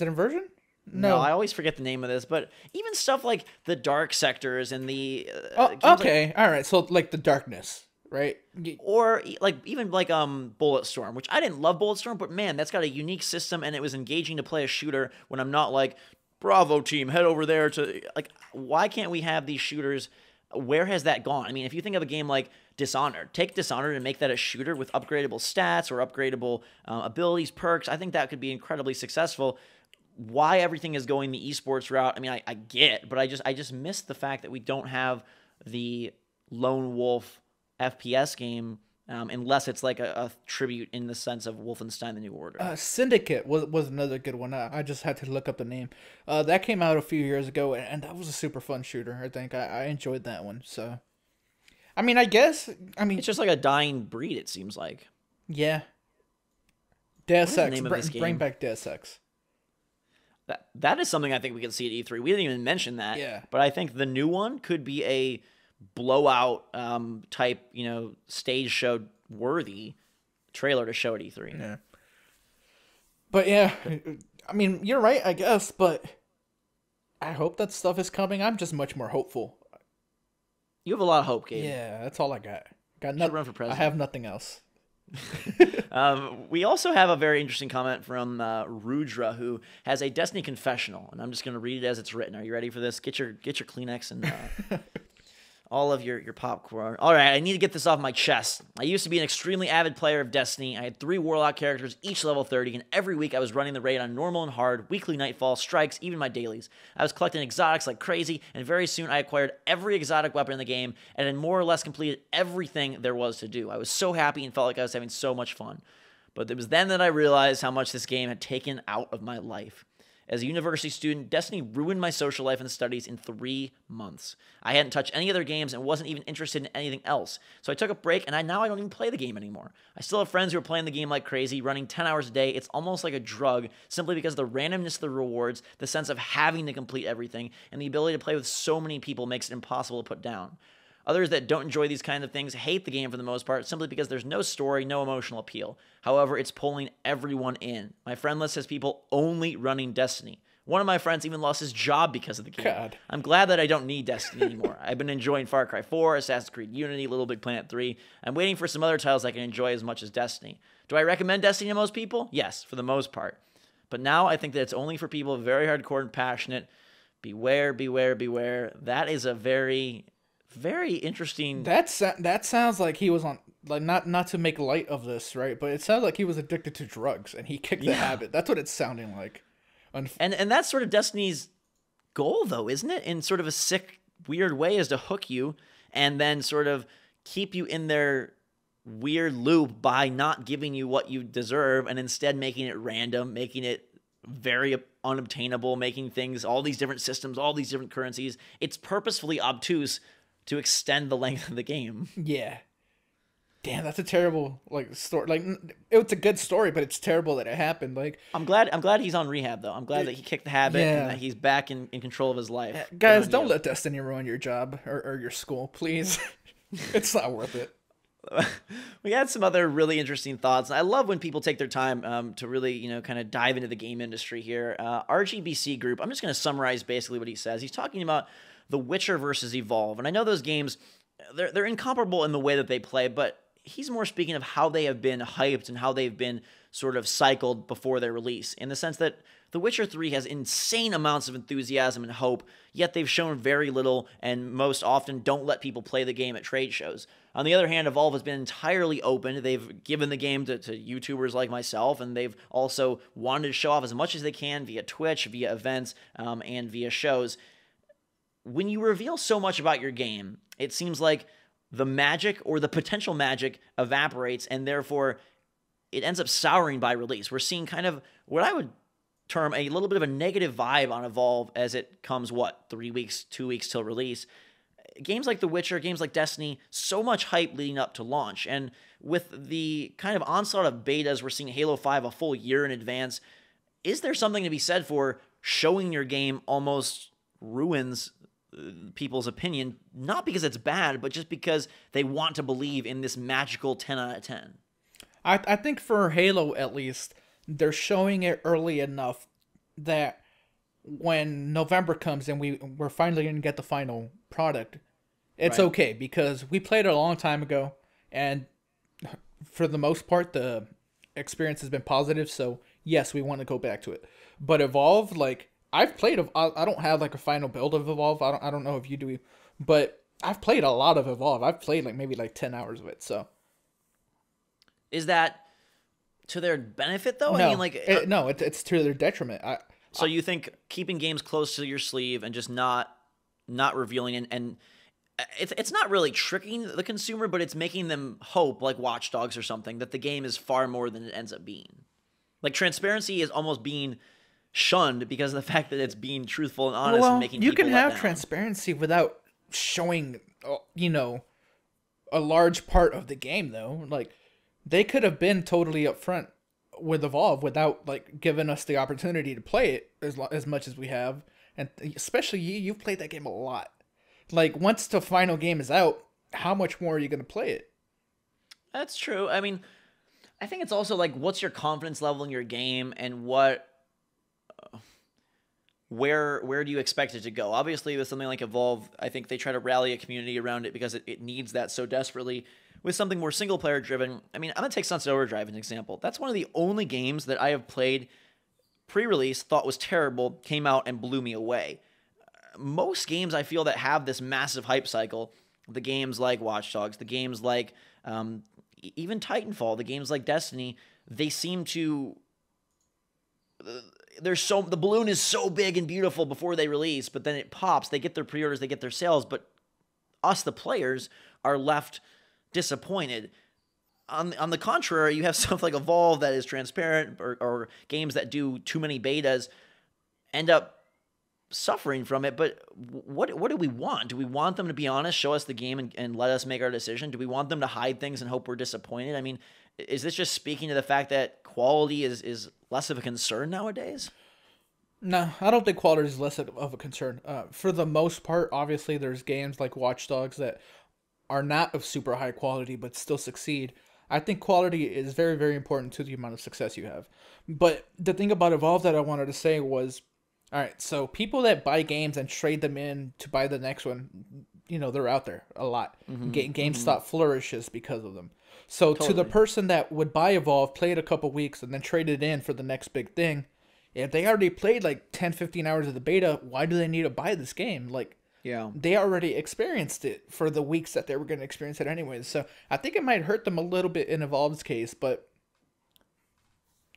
it Inversion? No, I always forget the name of this, but even stuff like the dark sectors and the okay, all right, so like the darkness, right? Or like even like Bulletstorm, which I didn't love Bulletstorm, but man, that's got a unique system and it was engaging to play a shooter when I'm not like, Bravo team, head over there to like, why can't we have these shooters? Where has that gone? I mean, if you think of a game like Dishonored, take Dishonored and make that a shooter with upgradable stats or upgradable abilities, perks. I think that could be incredibly successful. Why everything is going the esports route, I mean, I get, but I just miss the fact that we don't have the lone wolf FPS game unless it's like a tribute in the sense of Wolfenstein: The New Order. Syndicate was another good one. I just had to look up the name. That came out a few years ago, and that was a super fun shooter. I think I enjoyed that one. So, I mean, it's just like a dying breed. It seems like. Yeah. Deus Ex. Bring back Deus Ex. That is something I think we can see at E3. We didn't even mention that. Yeah. But I think the new one could be a blowout type, stage show worthy trailer to show at E3. Yeah. But yeah, I mean, you're right, I guess, but I hope that stuff is coming. I'm just much more hopeful. You have a lot of hope, Gabe. Yeah, that's all I got. Got Should nothing. run for I president. have nothing else. We also have a very interesting comment from Rudra, who has a Destiny confessional, and I'm just going to read it as it's written. Are you ready for this? Get your Kleenex and all of your popcorn. All right, I need to get this off my chest. I used to be an extremely avid player of Destiny. I had 3 Warlock characters, each level 30, and every week I was running the raid on normal and hard, weekly nightfall, strikes, even my dailies. I was collecting exotics like crazy, and very soon I acquired every exotic weapon in the game and had more or less completed everything there was to do. I was so happy and felt like I was having so much fun. But it was then that I realized how much this game had taken out of my life. As a university student, Destiny ruined my social life and studies in 3 months. I hadn't touched any other games and wasn't even interested in anything else. So I took a break, and now I don't even play the game anymore. I still have friends who are playing the game like crazy, running 10 hours a day. It's almost like a drug, simply because of the randomness of the rewards, the sense of having to complete everything, and the ability to play with so many people makes it impossible to put down. Others that don't enjoy these kinds of things hate the game for the most part simply because there's no story, no emotional appeal. However, it's pulling everyone in. My friend list has people only running Destiny. One of my friends even lost his job because of the game. God. I'm glad that I don't need Destiny anymore. I've been enjoying Far Cry 4, Assassin's Creed Unity, Little Big Planet 3. I'm waiting for some other titles I can enjoy as much as Destiny. Do I recommend Destiny to most people? Yes, for the most part. But now I think that it's only for people very hardcore and passionate. Beware, beware, beware. That is a very, very interesting... That sounds like he was on, like, not to make light of this, right? But it sounds like he was addicted to drugs and he kicked the habit. That's what it's sounding like. And that's sort of Destiny's goal, though, isn't it? In sort of a sick, weird way, is to hook you and then sort of keep you in their weird loop by not giving you what you deserve and instead making it random, making it very unobtainable, making things, all these different systems, all these different currencies. It's purposefully obtuse to extend the length of the game. Yeah. Damn, that's a terrible story. Like, it's a good story, but it's terrible that it happened. Like, I'm glad he's on rehab though. I'm glad that he kicked the habit and that he's back in control of his life. Guys, don't let Destiny ruin your job or your school, please. It's not worth it. We had some other really interesting thoughts. I love when people take their time to really, kind of dive into the game industry here. RGBC Group, I'm just going to summarize basically what he says. He's talking about The Witcher versus Evolve. And I know those games, they're incomparable in the way that they play, but he's more speaking of how they have been hyped and how they've been sort of cycled before their release, in the sense that The Witcher 3 has insane amounts of enthusiasm and hope, yet they've shown very little and most often don't let people play the game at trade shows. On the other hand, Evolve has been entirely open. They've given the game to YouTubers like myself, and they've also wanted to show off as much as they can via Twitch, via events, and via shows. When you reveal so much about your game, it seems like the magic or the potential magic evaporates, and therefore it ends up souring by release. We're seeing kind of what I would term a little bit of a negative vibe on Evolve as it comes, 3 weeks, 2 weeks till release. Games like The Witcher, games like Destiny, so much hype leading up to launch. And with the kind of onslaught of betas, we're seeing Halo 5 a full year in advance. Is there something to be said for showing your game almost ruins people's opinion, not because it's bad, but just because they want to believe in this magical 10 out of 10. I think for Halo, at least, they're showing it early enough that when November comes and we're finally going to get the final product, it's right. Okay, because we played it a long time ago, and for the most part, the experience has been positive, so yes, we want to go back to it. But Evolve, I've played, I don't have a final build of Evolve. I don't know if you do, but I've played a lot of Evolve. I've played maybe 10 hours of it. So, is that to their benefit though? No, I mean, it's to their detriment. So you think keeping games close to your sleeve and just not revealing and it's not really tricking the consumer, but it's making them hope, like Watch Dogs or something, that the game is far more than it ends up being. Like transparency is almost being shunned because of the fact that it's being truthful and honest and making people you can have down. Transparency without showing, a large part of the game, though. They could have been totally upfront with Evolve without giving us the opportunity to play it as much as we have, and especially you've played that game a lot. Once the final game is out, how much more are you going to play it? That's true. I mean, I think it's also like, what's your confidence level in your game, and where do you expect it to go? Obviously, with something like Evolve, I think they try to rally a community around it because it needs that so desperately. With something more single player driven, I mean, I'm gonna take Sunset Overdrive as an example. That's one of the only games that I have played pre-release, thought was terrible, came out and blew me away. Most games I feel that have this massive hype cycle, the games like Watch Dogs, the games like even Titanfall, the games like Destiny, they seem to the balloon is so big and beautiful before they release, but then it pops. They get their pre-orders, they get their sales, but us, the players, are left disappointed. On the contrary, you have stuff like Evolve that is transparent, or games that do too many betas end up suffering from it. But what do we want? Do we want them to be honest, show us the game, and let us make our decision? Do we want them to hide things and hope we're disappointed? I mean, is this just speaking to the fact that quality is less of a concern nowadays? No, I don't think quality is less of a concern. For the most part, obviously, there's games like Watch Dogs that are not of super high quality but still succeed. I think quality is very, very important to the amount of success you have. But the thing about Evolve that I wanted to say was, all right, so people that buy games and trade them in to buy the next one, they're out there a lot. GameStop flourishes because of them. So to the person that would buy Evolve, play it a couple weeks, and then trade it in for the next big thing, if they already played like 10, 15 hours of the beta, why do they need to buy this game? Like, yeah, they already experienced it for the weeks that they were going to experience it anyways. So I think it might hurt them a little bit in Evolve's case, but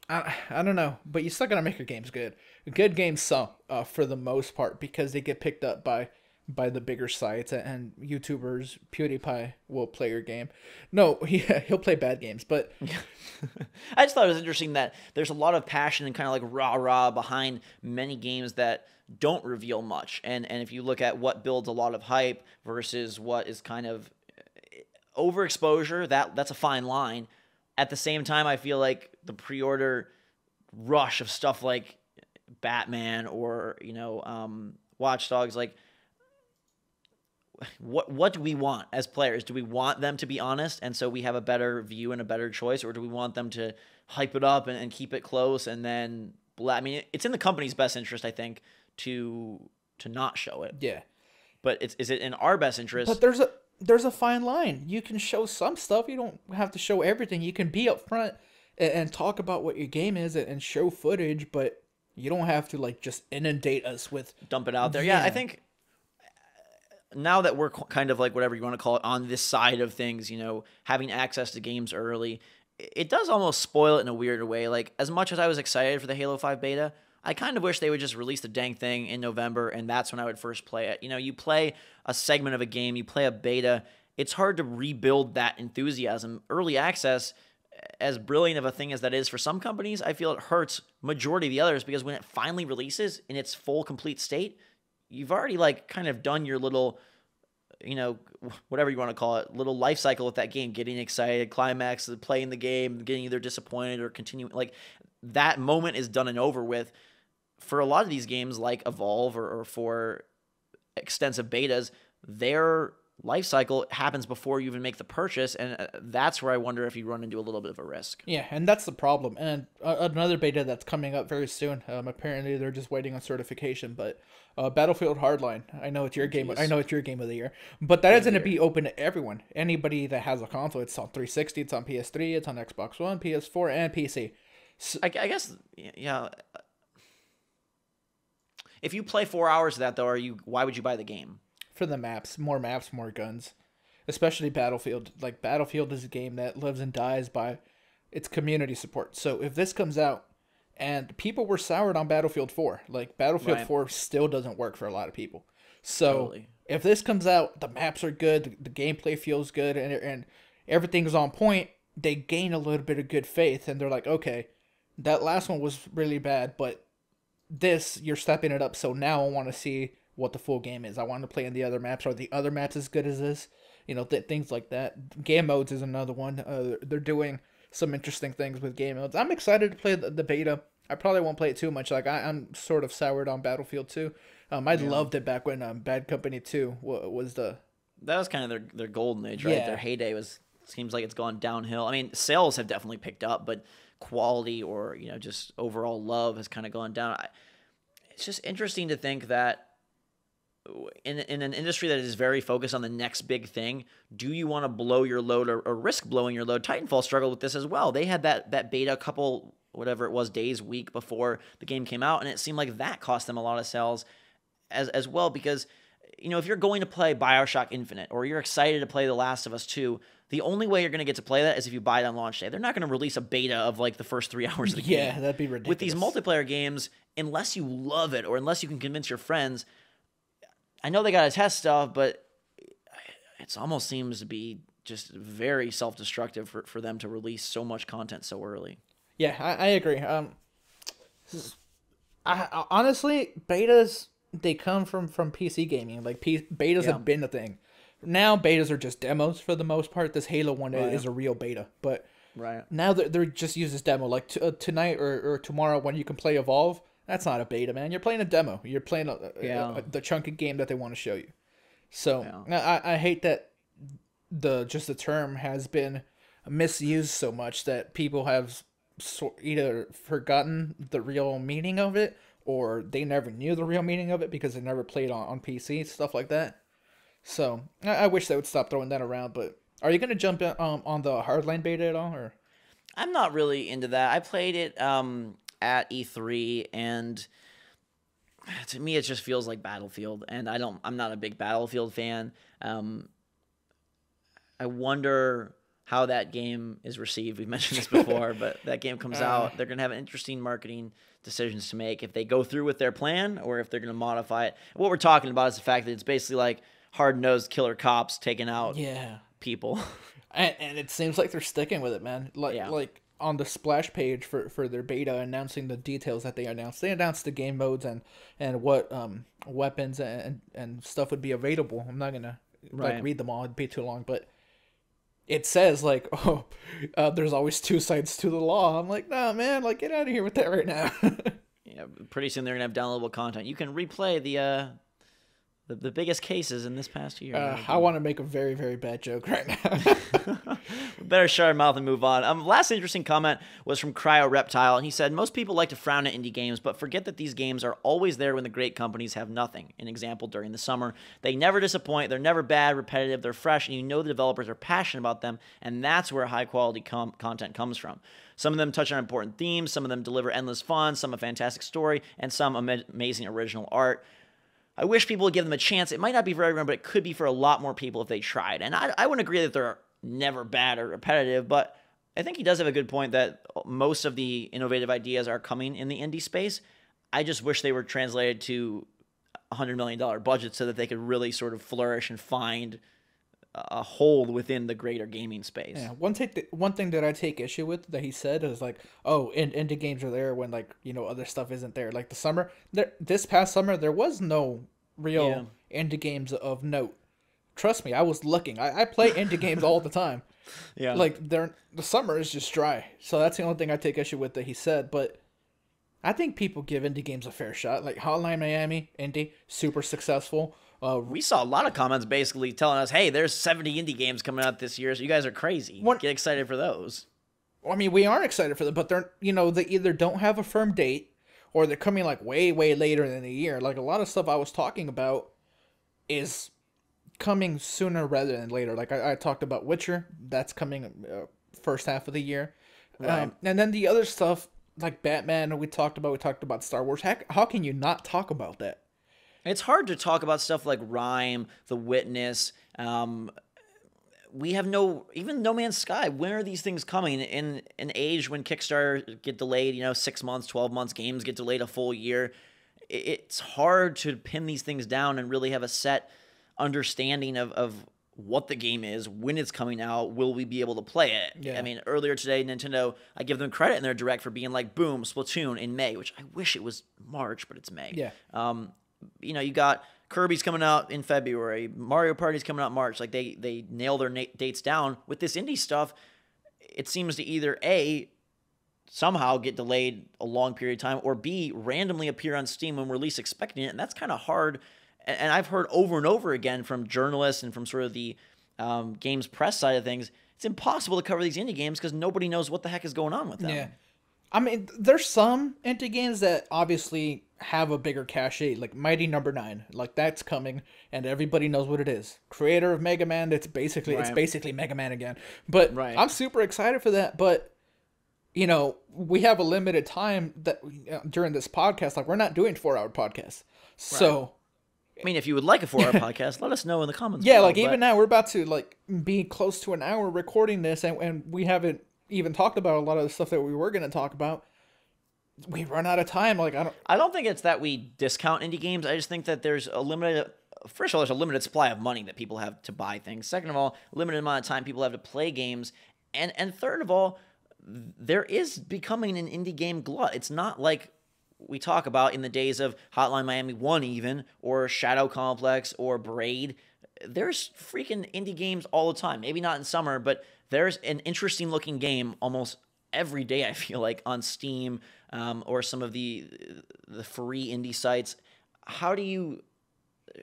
I don't know. But you still got to make your games good. Good games sell for the most part because they get picked up by the bigger sites and YouTubers. PewDiePie will play your game. No, he'll play bad games, but I just thought it was interesting that there's a lot of passion and kind of like rah-rah behind many games that don't reveal much. And if you look at what builds a lot of hype versus what is kind of overexposure, that's a fine line. At the same time, I feel like the pre-order rush of stuff like Batman or Watch Dogs, like, what do we want as players? Do we want them to be honest, and so we have a better view and a better choice, or do we want them to hype it up and keep it close and then I mean, it's in the company's best interest, I think, to not show it. Yeah. But is it in our best interest? But there's a fine line. You can show some stuff. You don't have to show everything. You can be upfront and talk about what your game is and show footage, but you don't have to like just inundate us with dump it out there. Yeah, I think now that we're kind of like, whatever you want to call it, on this side of things, having access to games early, it does almost spoil it in a weird way. Like, as much as I was excited for the Halo 5 beta, I kind of wish they would just release the dang thing in November, and that's when I would first play it. You play a segment of a game, you play a beta, it's hard to rebuild that enthusiasm. Early access, as brilliant of a thing as that is for some companies, I feel it hurts majority of the others, because when it finally releases in its full, complete state, you've already like kind of done your little, whatever you want to call it, little life cycle with that game, getting excited, climax, playing the game, getting either disappointed or continuing. Like, that moment is done and over with. For a lot of these games like Evolve or for extensive betas, their life cycle happens before you even make the purchase, and that's where I wonder if you run into a little bit of a risk. Yeah, and that's the problem. And another beta that's coming up very soon. Apparently, they're just waiting on certification. But Battlefield Hardline, I know it's your game. I know it's your game of the year. But that is going to be open to everyone. Anybody that has a console. It's on 360. It's on PS3. It's on Xbox One, PS4, and PC. So, I guess, yeah. If you play 4 hours of that, though, why would you buy the game? For the maps, more guns. Especially Battlefield. Like, Battlefield is a game that lives and dies by its community support. So if this comes out, and people were soured on Battlefield 4. Like, Battlefield 4 still doesn't work for a lot of people. So if this comes out, the maps are good, the gameplay feels good, and everything's on point, they gain a little bit of good faith, and they're like, okay, that last one was really bad, but this, you're stepping it up, so now I want to see what the full game is. I want to play in the other maps. Are the other maps as good as this? Things like that. Game modes is another one. They're doing some interesting things with game modes. I'm excited to play the beta. I probably won't play it too much. Like, I'm sort of soured on Battlefield 2. I loved it back when Bad Company 2 was the... That was kind of their golden age, right? Yeah. Their heyday was seems like it's gone downhill. I mean, sales have definitely picked up, but quality or, just overall love has kind of gone down. It's just interesting to think that in an industry that is very focused on the next big thing, do you want to blow your load or risk blowing your load? Titanfall struggled with this as well. They had that beta a couple, whatever it was, days, week before the game came out, and it seemed like that cost them a lot of sales as well, because if you're going to play BioShock Infinite or you're excited to play The Last of Us 2, the only way you're going to get to play that is if you buy it on launch day. They're not going to release a beta of like the first 3 hours of the game. Yeah, that'd be ridiculous. With these multiplayer games, unless you love it or unless you can convince your friends, I know they got to test stuff, but it almost seems to be just very self-destructive for them to release so much content so early. Yeah, I agree. Honestly, betas, they come from PC gaming. Like betas have been a thing. Now betas are just demos for the most part. This Halo one is a real beta, but now they're just used as demo. Like tonight or tomorrow when you can play Evolve, that's not a beta, man. You're playing a demo. You're playing the chunk of game that they want to show you. So I hate that the term has been misused so much that people have either forgotten the real meaning of it, or they never knew the real meaning of it because they never played on PC, stuff like that. So I wish they would stop throwing that around. But are you going to jump in, on the Hardline beta at all? Or I'm not really into that. I played it at E3, and to me it just feels like Battlefield, and I'm not a big Battlefield fan. I wonder how that game is received. We've mentioned this before, but that game comes out, they're going to have interesting marketing decisions to make if they go through with their plan or if they're going to modify it. What we're talking about is the fact that it's basically like hard-nosed killer cops taking out people. And it seems like they're sticking with it, man. Like on the splash page for their beta announcing the details that they announced. They announced the game modes and what weapons and stuff would be available. I'm not going to read them all. It'd be too long, but it says like, there's always two sides to the law. I'm like, nah, man, like get out of here with that right now. Yeah, pretty soon they're gonna have downloadable content. You can replay the biggest cases in this past year. I want to make a very, very bad joke right now. We better shut our mouth and move on. Last interesting comment was from Cryo Reptile, and he said, most people like to frown at indie games, but forget that these games are always there when the great companies have nothing. An example, during the summer. They never disappoint. They're never bad, repetitive. They're fresh, and you know the developers are passionate about them, and that's where high-quality content comes from. Some of them touch on important themes. Some of them deliver endless fun. Some a fantastic story, and some amazing original art. I wish people would give them a chance. It might not be for everyone, but it could be for a lot more people if they tried. And I wouldn't agree that they're never bad or repetitive, but I think he does have a good point that most of the innovative ideas are coming in the indie space. I just wish they were translated to $100 million budget so that they could really sort of flourish and find a hold within the greater gaming space. Yeah, one thing that I take issue with that he said is like, oh, indie games are there when other stuff isn't there. Like this past summer, there was no real indie games of note. Trust me, I was looking. I play indie games all the time. Yeah, like the summer is just dry. So that's the only thing I take issue with that he said. But I think people give indie games a fair shot. Like Hotline Miami, indie, super successful. We saw a lot of comments basically telling us, hey, there's 70 indie games coming out this year, so you guys are crazy. Get excited for those. I mean, we are excited for them, but they're, they either don't have a firm date or they're coming like way, way later than a year. Like a lot of stuff I was talking about is coming sooner rather than later. Like I talked about Witcher, that's coming first half of the year. Right. And then the other stuff like Batman we talked about Star Wars. How can you not talk about that? It's hard to talk about stuff like Rime, The Witness. We have even No Man's Sky. When are these things coming? In an age when Kickstarter get delayed, 6 months, 12 months, games get delayed a full year. It's hard to pin these things down and really have a set understanding of what the game is, when it's coming out, will we be able to play it? Yeah. I mean, earlier today, Nintendo, I give them credit in their direct for being like, boom, Splatoon in May, which I wish it was March, but it's May. Yeah. You got Kirby's coming out in February, Mario Party's coming out in March. Like they nail their dates down. With this indie stuff, it seems to either A, somehow get delayed a long period of time, or B, randomly appear on Steam when we're least expecting it. And that's kind of hard. And I've heard over and over again from journalists and from sort of the games press side of things, it's impossible to cover these indie games because nobody knows what the heck is going on with them. Yeah. I mean, there's some indie games that obviously have a bigger cachet, like Mighty Number 9. Like, that's coming, and everybody knows what it is. Creator of Mega Man, it's basically Mega Man again. But I'm super excited for that, but, you know, we have a limited time that during this podcast. Like, we're not doing 4-hour podcasts. So... I mean, if you would like a 4-hour podcast, let us know in the comments. Yeah, like, even now, we're about to, like, be close to an hour recording this, and we haven't even talked about a lot of the stuff that we were going to talk about. We run out of time. Like, I don't think it's that we discount indie games. I just think that there's a limited... First of all, there's a limited supply of money that people have to buy things. Second of all, limited amount of time people have to play games. And third of all, there is becoming an indie game glut. It's not like we talk about in the days of Hotline Miami 1 even, or Shadow Complex, or Braid. There's freaking indie games all the time. Maybe not in summer, but there's an interesting looking game almost every day, I feel like, on Steam, or some of the free indie sites. How do you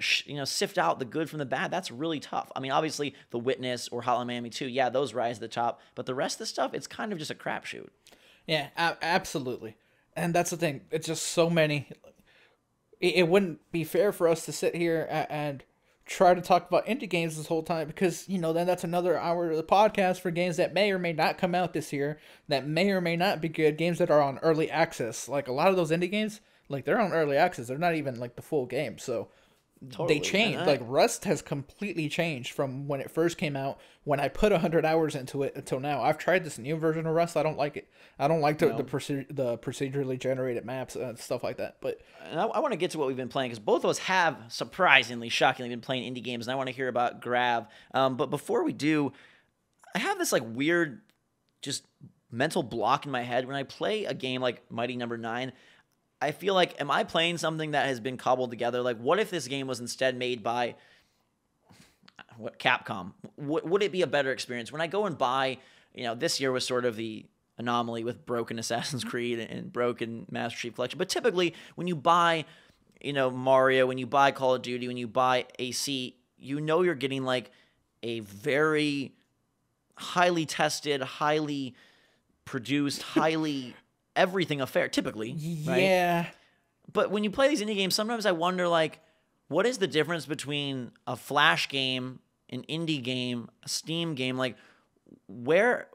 sift out the good from the bad? That's really tough. I mean, obviously, The Witness or Hotline Miami 2, yeah, those rise to the top, but the rest of the stuff, it's kind of just a crapshoot. Yeah, absolutely. And that's the thing. It's just so many. It wouldn't be fair for us to sit here and try to talk about indie games this whole time, because, you know, then that's another hour of the podcast for games that may or may not come out this year, that may or may not be good, games that are on early access. Like, a lot of those indie games, like, they're on early access. They're not even, like, the full game. So totally. They changed. Like, Rust has completely changed from when it first came out, when I put 100 hours into it, until now. I've tried this new version of Rust. I don't like it. I don't like the procedurally generated maps and stuff like that. But I want to get to what we've been playing, because both of us have surprisingly, shockingly been playing indie games, and I want to hear about Grav. But before we do, I have this like weird just mental block in my head when I play a game like Mighty Number 9. I feel like, am I playing something that has been cobbled together? Like, what if this game was instead made by Capcom? Would it be a better experience? When I go and buy, this year was sort of the anomaly with broken Assassin's Creed and broken Master Chief Collection. But typically, when you buy, Mario, when you buy Call of Duty, when you buy AC, you're getting like a very highly tested, highly produced, highly everything affair, typically. Yeah. Right? But when you play these indie games, sometimes I wonder, like, what is the difference between a Flash game, an indie game, a Steam game? Like, where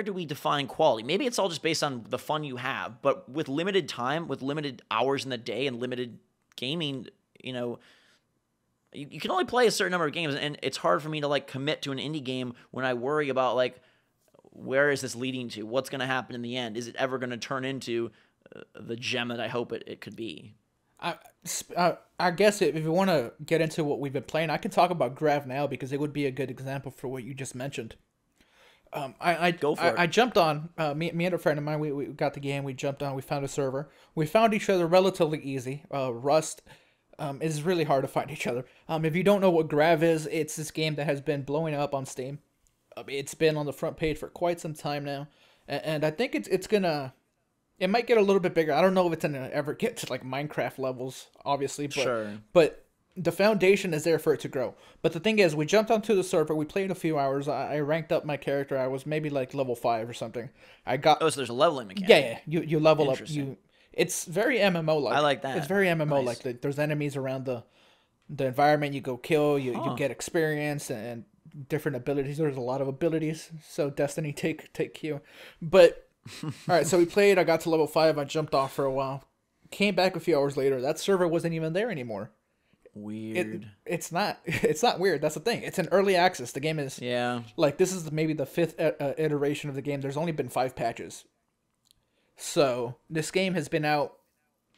do we define quality? Maybe it's all just based on the fun you have, but with limited time, with limited hours in the day and limited gaming, you can only play a certain number of games, and it's hard for me to, like, commit to an indie game when I worry about, like, where is this leading to? What's going to happen in the end? Is it ever going to turn into the gem that I hope it could be? I guess if you want to get into what we've been playing, I can talk about Grav now, because it would be a good example for what you just mentioned. Go for it. I jumped on, me and a friend of mine, we got the game, we jumped on, we found a server. We found each other relatively easy. Rust is really hard to find each other. If you don't know what Grav is, it's this game that has been blowing up on Steam. It's been on the front page for quite some time now, and I think it might get a little bit bigger. I don't know if it's gonna ever get to like Minecraft levels, obviously, but sure. But the foundation is there for it to grow. But the thing is, we jumped onto the server, we played a few hours. I ranked up my character. I was maybe like level 5 or something. So there's a leveling mechanic. Yeah. You level up. It's very MMO like. I like that. It's very MMO like. Nice. There's enemies around the environment. You go kill. You get experience and different abilities. There's a lot of abilities, so Destiny take cue. But all right, so we played. I got to level 5. I jumped off for a while, came back a few hours later. That server wasn't even there anymore. Weird. It's not weird. That's the thing. It's an early access. The game is like, this is maybe the 5th iteration of the game. There's only been 5 patches, so this game has been out.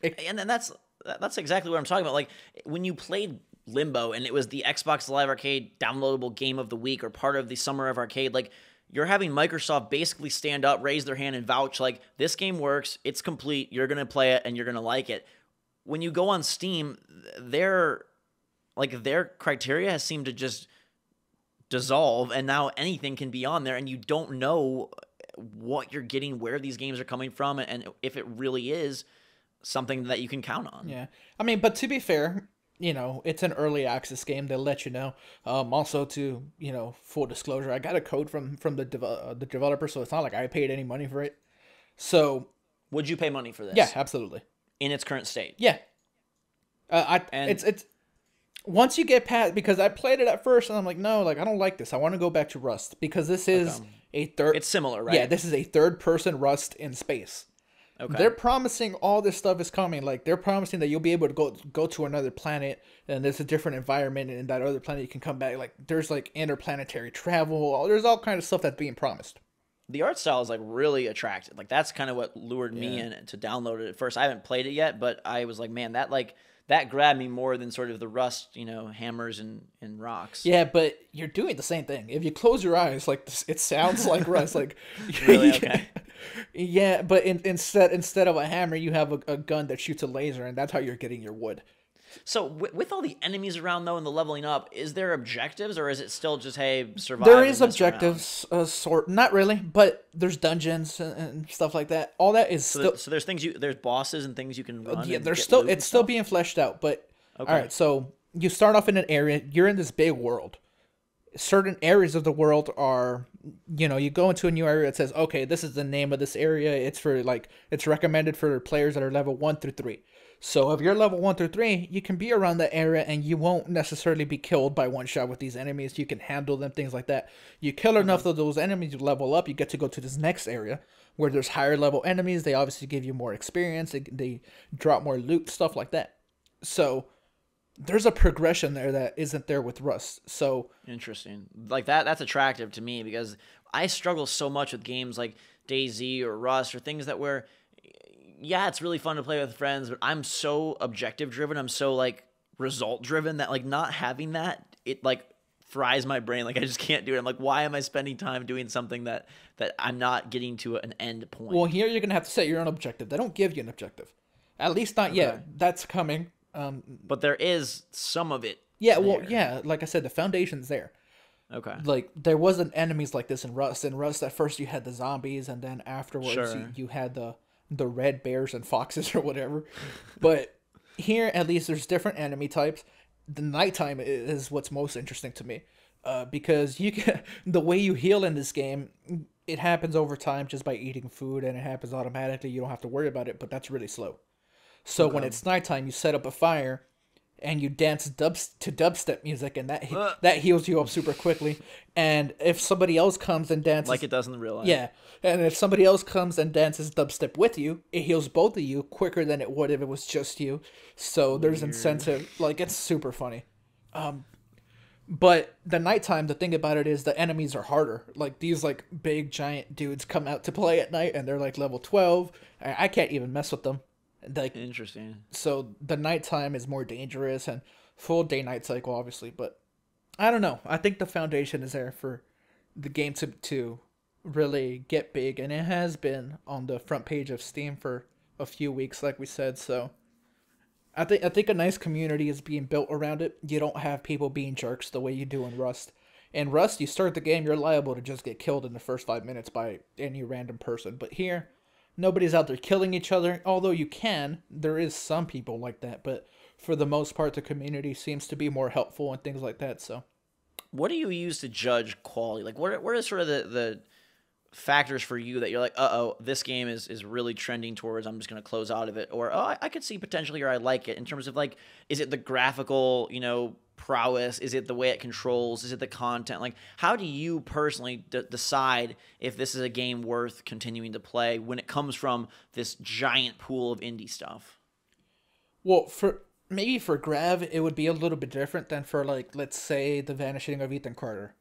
And that's exactly what I'm talking about. Like, when you played Limbo and it was the Xbox Live Arcade downloadable game of the week or part of the Summer of Arcade, like, you're having Microsoft basically stand up, raise their hand, and vouch, like, this game works, it's complete, you're going to play it, and you're going to like it. When you go on Steam, their criteria has seemed to just dissolve, and now anything can be on there, and you don't know what you're getting, where these games are coming from, and if it really is something that you can count on. Yeah. I mean, but to be fair, it's an early access game. They'll let you know. Also, to full disclosure, I got a code from the developer, so it's not like I paid any money for it. So Would you pay money for yeah, this absolutely. in its current state? Yeah, And it's once you get past, because I played it at first and I'm like, no, like I don't like this. I want to go back to Rust because this is a third. it's similar, right? Yeah, this is a third person Rust in space. Okay. They're promising all this stuff is coming. Like they're promising that you'll be able to go to another planet and there's a different environment, and in that other planet you can come back. Like there's like interplanetary travel. There's all kind of stuff that's being promised. The art style is like really attractive. Like that's kind of what lured me in to download it at first. I haven't played it yet, but I was like, man, that grabbed me more than sort of the Rust, hammers and rocks. Yeah, but you're doing the same thing. If you close your eyes, like it sounds like Rust. Like Really? Okay. Yeah, but instead of a hammer, you have a gun that shoots a laser, and that's how you're getting your wood. So with all the enemies around though and the leveling up, is there objectives or is it still just hey survive? There is and mess objectives, sort not really, but there's dungeons and stuff like that. All that is around? So there's there's bosses and things you can run. yeah. and There's get still loot and it's still stuff? being fleshed out, but Okay. all right. So you start off in an area. You're in this big world. Certain areas of the world are, you go into a new area. It says, okay, this is the name of this area. It's for it's recommended for players that are level 1 through 3. So if you're level 1 through 3, you can be around that area and you won't necessarily be killed by one shot with these enemies. You can handle them, things like that. You kill enough of those enemies, you level up, you get to go to this next area where there's higher level enemies. They obviously give you more experience. They drop more loot, stuff like that. So there's a progression there that isn't there with Rust. So Interesting. Like that's attractive to me because I struggle so much with games like DayZ or Rust or things that where yeah, it's really fun to play with friends, but I'm so objective driven. I'm so like result driven that like not having that, it like fries my brain. Like I just can't do it. I'm like, why am I spending time doing something that I'm not getting to an end point? well, here you're gonna have to set your own objective. They don't give you an objective, at least not yet. That's coming. But there is some of it. Yeah, well, there. yeah. Like I said, the foundation's there. Okay. Like there wasn't enemies like this in Rust. In Rust, at first you had the zombies, and then afterwards Sure. you had the red bears and foxes or whatever. But here, at least, there's different enemy types. The nighttime is what's most interesting to me, because you can the way you heal in this game, it happens over time just by eating food, and it happens automatically. You don't have to worry about it, but that's really slow. So when it's nighttime, you set up a fire and you dance to dubstep music, and that heals you up super quickly. And if somebody else comes and dances, Like it does in the real life. yeah, and if somebody else comes and dances dubstep with you, it heals both of you quicker than it would if it was just you. So there's incentive. Like it's super funny. But the nighttime, the thing about it is the enemies are harder. Like these like big giant dudes come out to play at night, and they're like level 12. I can't even mess with them. Like Interesting. so the nighttime is more dangerous, and full day night cycle obviously, but I don't know. I think the foundation is there for the game to really get big, and it has been on the front page of Steam for a few weeks like we said. So I think a nice community is being built around it. You don't have people being jerks the way you do in Rust. In Rust, you start the game, you're liable to just get killed in the first 5 minutes by any random person. But here, nobody's out there killing each other. Although you can, there is some people like that. But for the most part, the community seems to be more helpful and things like that. So, What do you use to judge quality? Like, what are sort of the factors for you that you're like, this game is really trending towards, I'm just going to close out of it? Or, I could see potentially, or I like it in terms of like, is it the graphical, prowess? Is it the way it controls? Is it the content? Like, how do you personally decide if this is a game worth continuing to play when it comes from this giant pool of indie stuff? well, maybe for Grav, it would be a little bit different than for like, let's say, The Vanishing of Ethan Carter.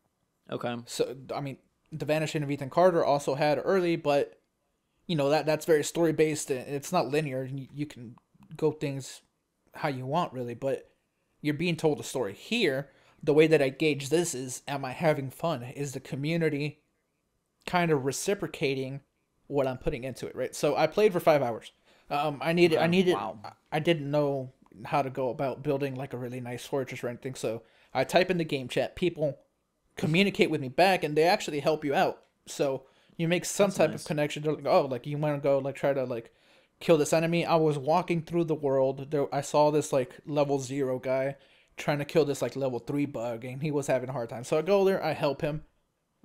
Okay. So, I mean, The Vanishing of Ethan Carter also had early, but that's very story based. It's not linear. You can go things how you want, really, but you're being told a story. Here, the way that I gauge this is, am I having fun? Is the community kind of reciprocating what I'm putting into it, right? So I played for 5 hours. I didn't know how to go about building like a really nice fortress or anything. So I type in the game chat, people communicate with me back, and they actually help you out. So you make some type of connection. They're like, oh, like you want to go like try to like kill this enemy. I was walking through the world. There, I saw this like level 0 guy trying to kill this like level 3 bug, and he was having a hard time. So I go there, I help him.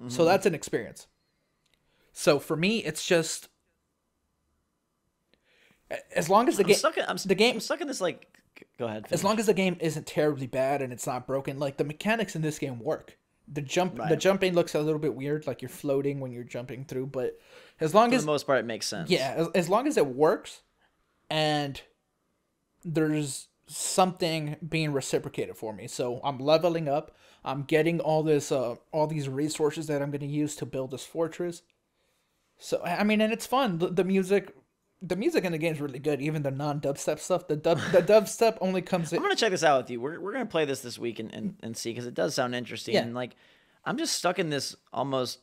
So that's an experience. So for me, it's just as long as the game, I'm stuck in this like. Go ahead. As long as the game isn't terribly bad and it's not broken, like the mechanics in this game work. The jumping looks a little bit weird, like you're floating when you're jumping through, but as long as for the most part it makes sense. Yeah, as long as it works, and there's something being reciprocated for me. So I'm leveling up. I'm getting all these resources that I'm going to use to build this fortress. So I mean, and it's fun. The music in the game is really good. Even the non-dubstep stuff. The dubstep only comes in. I'm gonna check this out with you. We're gonna play this week and see, because it does sound interesting. Yeah. And like, I'm just stuck in this almost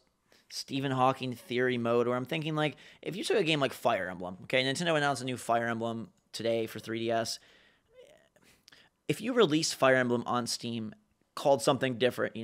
Stephen Hawking theory mode where I'm thinking, like, if you took a game like Fire Emblem, okay, Nintendo announced a new Fire Emblem today for 3DS. If you release Fire Emblem on Steam called something different,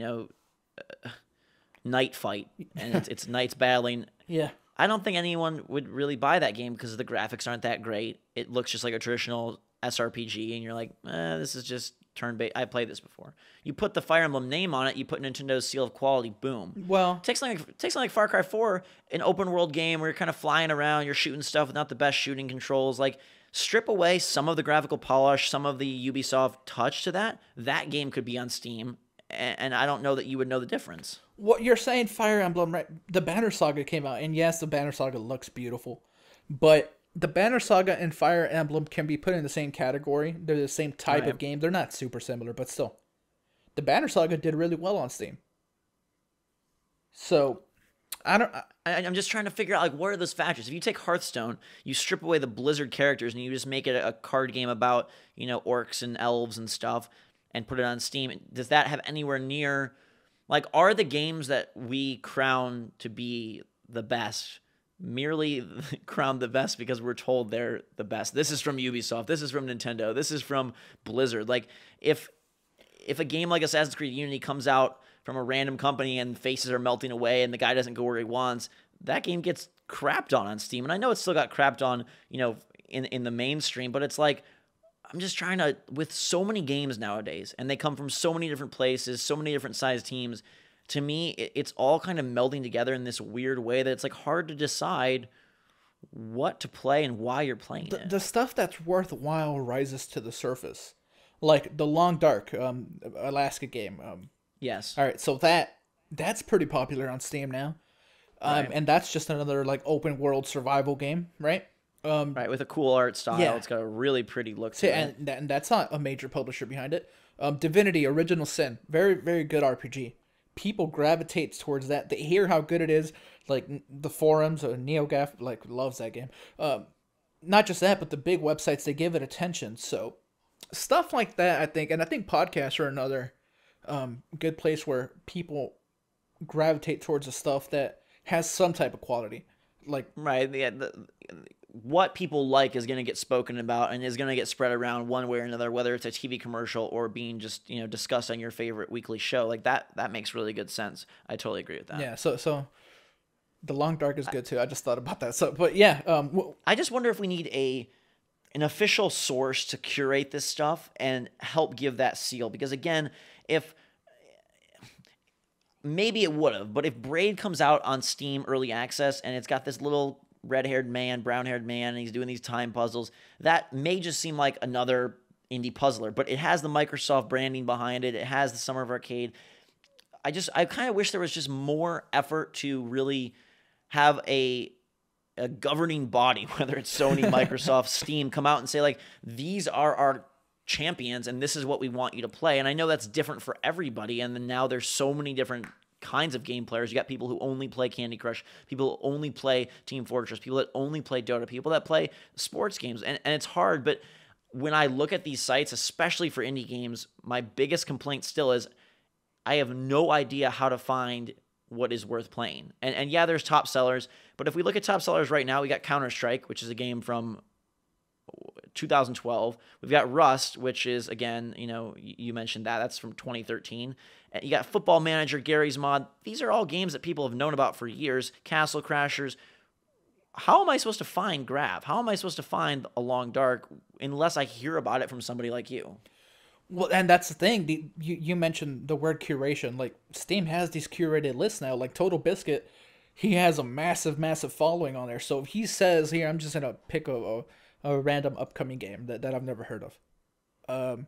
Night Fight, and it's knights battling. Yeah. I don't think anyone would really buy that game because the graphics aren't that great. It looks just like a traditional SRPG, and you're like, this is just turn-based. I played this before. You put the Fire Emblem name on it, you put Nintendo's seal of quality, boom. Well, Take something like Far Cry 4, an open-world game where you're kind of flying around, you're shooting stuff with not the best shooting controls. Like, strip away some of the graphical polish, some of the Ubisoft touch to that game could be on Steam, and I don't know that you would know the difference. What you're saying, Fire Emblem, right? The Banner Saga came out, and yes, the Banner Saga looks beautiful, but the Banner Saga and Fire Emblem can be put in the same category. They're the same type of game. They're not super similar, but still. The Banner Saga did really well on Steam. So, I'm just trying to figure out, like, what are those factors? If you take Hearthstone, you strip away the Blizzard characters, and you just make it a card game about, orcs and elves and stuff, and put it on Steam, does that have anywhere near... Like, are the games that we crown to be the best merely crowned the best because we're told they're the best? This is from Ubisoft. This is from Nintendo. This is from Blizzard. Like, if a game like Assassin's Creed Unity comes out from a random company and faces are melting away and the guy doesn't go where he wants, that game gets crapped on Steam. And I know it's still got crapped on, in the mainstream, but it's like, I'm just trying to, with so many games nowadays, and they come from so many different places, so many different size teams, to me, it's all kind of melding together in this weird way that it's like hard to decide what to play and why you're playing it. The stuff that's worthwhile rises to the surface. Like the Long Dark, Alaska game. Yes. All right, so that's pretty popular on Steam now. Right. And that's just another like open world survival game, right? Right, with a cool art style. Yeah. It's got a really pretty look to it. And that's not a major publisher behind it. Divinity, Original Sin, very, very good RPG. People gravitate towards that. They hear how good it is. Like the forums, NeoGAF, like loves that game. Not just that, but the big websites, they give it attention. So stuff like that, I think podcasts are another good place where people gravitate towards the stuff that has some type of quality. Like right, what people like is going to get spoken about and is going to get spread around one way or another, whether it's a TV commercial or being just discussed on your favorite weekly show. Like that makes really good sense. I totally agree with that. Yeah. So the Long Dark is good too. I just thought about that. So, but yeah. I just wonder if we need an official source to curate this stuff and help give that seal, because again, if maybe it would have, but if Braid comes out on Steam early access and it's got this little red-haired man, brown-haired man, and he's doing these time puzzles, that may just seem like another indie puzzler, but it has the Microsoft branding behind it. It has the Summer of Arcade. I kind of wish there was just more effort to really have a governing body, whether it's Sony, Microsoft, Steam, come out and say, like, these are our champions and this is what we want you to play. And I know that's different for everybody, and then now there's so many different kinds of game players. You got people who only play Candy Crush, people who only play Team Fortress, people that only play Dota, people that play sports games, and it's hard. But when I look at these sites, especially for indie games, my biggest complaint still is I have no idea how to find what is worth playing. And yeah, there's top sellers, but if we look at top sellers right now, we got Counter-Strike, which is a game from 2012. We've got Rust, which is, again, you mentioned that's from 2013. And you got Football Manager, Gary's Mod. These are all games that people have known about for years. Castle Crashers. how am I supposed to find Grav? How am I supposed to find A Long Dark unless I hear about it from somebody like you? Well, and that's the thing. You mentioned the word curation. Like, Steam has these curated lists now. Like Total Biscuit, he has a massive following on there. So if he says, here, I'm just gonna pick a random upcoming game that I've never heard of.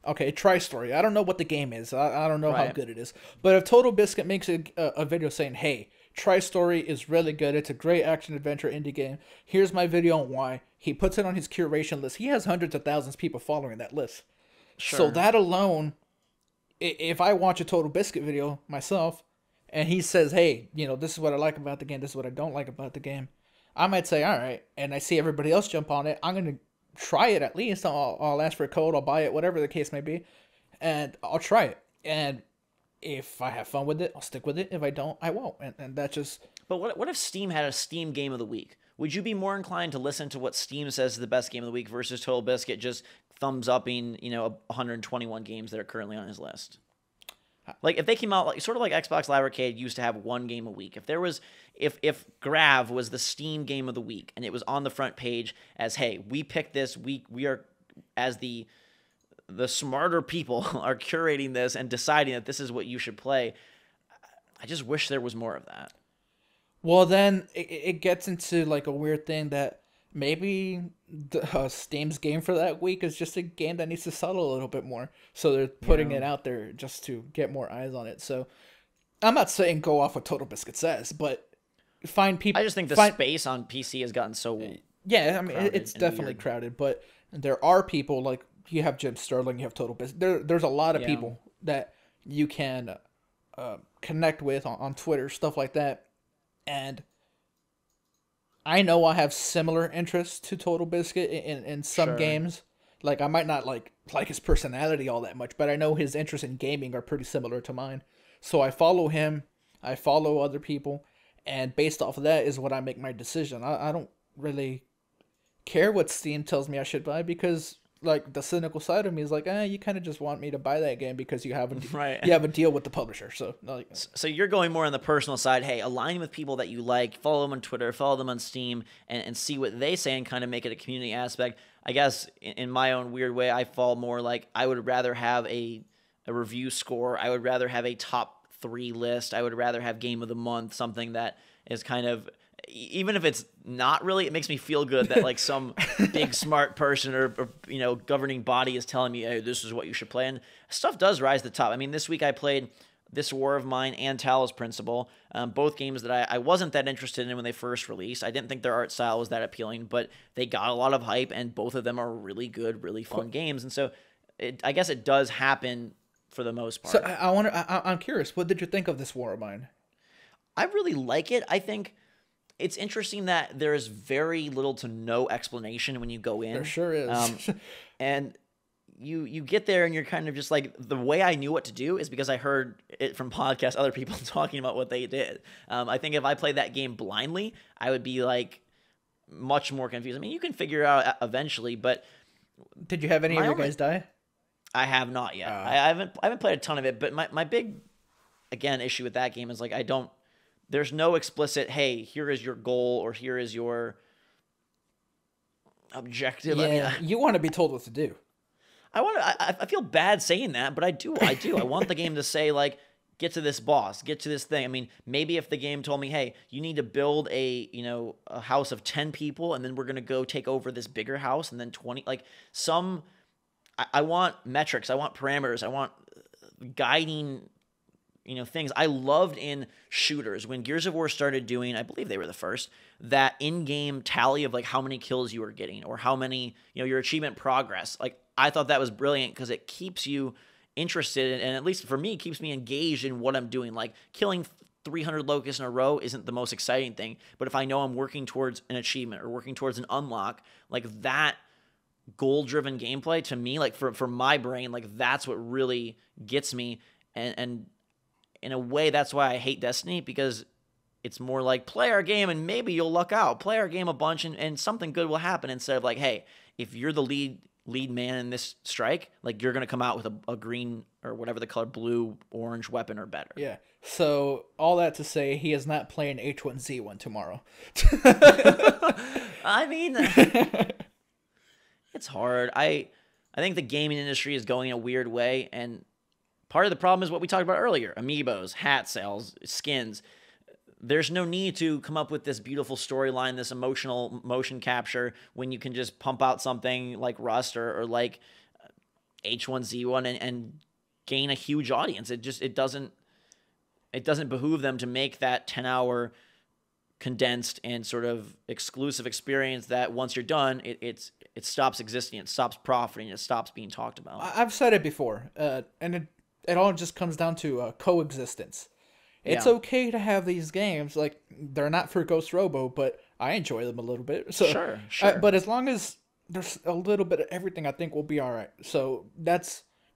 Okay, Tri Story. I don't know what the game is. I don't know how Right. good it is. But if Total Biscuit makes a video saying, hey, Tri Story is really good. It's a great action adventure indie game. Here's my video on why. He puts it on his curation list. He has hundreds of thousands of people following that list. Sure. So that alone, if I watch a Total Biscuit video myself, and he says, hey, this is what I like about the game, this is what I don't like about the game, I might say, all right, and I see everybody else jump on it, I'm going to try it at least. I'll ask for a code, I'll buy it, whatever the case may be, and I'll try it. And if I have fun with it, I'll stick with it. If I don't, I won't. And that's just... But what if Steam had a Steam Game of the Week? Would you be more inclined to listen to what Steam says is the best game of the week versus Total Biscuit just thumbs upping, 121 games that are currently on his list? Like, if they came out, like sort of like Xbox Live Arcade used to have one game a week. If there was, if Grav was the Steam Game of the Week and it was on the front page as, hey, we picked this, we are, as the smarter people are curating this and deciding that this is what you should play. I just wish there was more of that. Well, then it gets into like a weird thing that maybe Steam's game for that week is just a game that needs to settle a little bit more. So they're putting it out there just to get more eyes on it. So I'm not saying go off what Total Biscuit says, but find people. I just think the space on PC has gotten so yeah. I mean, it's definitely crowded, but there are people like you have Jim Sterling, you have Total Biscuit. There's a lot of people that you can connect with on Twitter, stuff like that. And I know I have similar interests to Total Biscuit in some games. Like, I might not like his personality all that much, but I know his interests in gaming are pretty similar to mine. So I follow him, I follow other people, and based off of that is what I make my decision. I don't really care what Steam tells me I should buy because, like, the cynical side of me is like, you kind of just want me to buy that game because you have you have a deal with the publisher. So, like, so you're going more on the personal side. Hey, align with people that you like, follow them on Twitter, follow them on Steam, and see what they say and kind of make it a community aspect. I guess in my own weird way, I fall more like I would rather have a review score. I would rather have a top 3 list. I would rather have game of the month, something that is kind of, even if it's not really, it makes me feel good that like some big smart person or governing body is telling me, hey, this is what you should play. And stuff does rise to the top. I mean, this week I played This War of Mine and Talos Principle, both games that I wasn't that interested in when they first released. I didn't think their art style was that appealing, but they got a lot of hype, and both of them are really good, really fun games. And so I guess it does happen for the most part. So I'm curious, what did you think of This War of Mine? I really like it. I think it's interesting that there is very little to no explanation when you go in. There sure is. And you get there and you're kind of just like, the way I knew what to do is because I heard it from podcasts, other people talking about what they did. I think if I played that game blindly, I would be like much more confused. I mean, you can figure it out eventually, but did you have any of your guys die? I have not yet. I haven't played a ton of it, but my big, again, issue with that game is like, there's no explicit, hey, here is your goal or here is your objective. Yeah, I mean, you want to be told what to do. I feel bad saying that, but I do. I want the game to say, like, get to this boss, get to this thing. I mean, maybe if the game told me, hey, you need to build a house of 10 people, and then we're going to go take over this bigger house, and then 20, like I want metrics, I want parameters, I want guiding things. I loved in shooters when Gears of War started doing, I believe they were the first, that in-game tally of like how many kills you were getting or how many, your achievement progress. Like, I thought that was brilliant because it keeps you interested and at least for me, keeps me engaged in what I'm doing. Like, killing 300 locusts in a row isn't the most exciting thing, but if I know I'm working towards an achievement or working towards an unlock, like that goal-driven gameplay to me, like for my brain, like that's what really gets me. And in a way, that's why I hate Destiny, because it's more like, play our game and maybe you'll luck out. Play our game a bunch and something good will happen, instead of like, hey, if you're the lead lead man in this strike, like you're gonna come out with a green or whatever the color, blue, orange weapon or better. Yeah. So all that to say, he is not playing H1Z1 tomorrow. I mean, it's hard. I think the gaming industry is going a weird way, and part of the problem is what we talked about earlier: amiibos, hat sales, skins. There's no need to come up with this beautiful storyline, this emotional motion capture, when you can just pump out something like Rust or like H1Z1 and gain a huge audience. It doesn't behoove them to make that 10-hour condensed and sort of exclusive experience that once you're done, it stops existing, it stops profiting, it stops being talked about. I've said it before, and it all just comes down to coexistence. It's Yeah. okay to have these games, like, they're not for GhostRobo, but I enjoy them a little bit. So, Sure. but as long as there's a little bit of everything, I think we'll be all right. So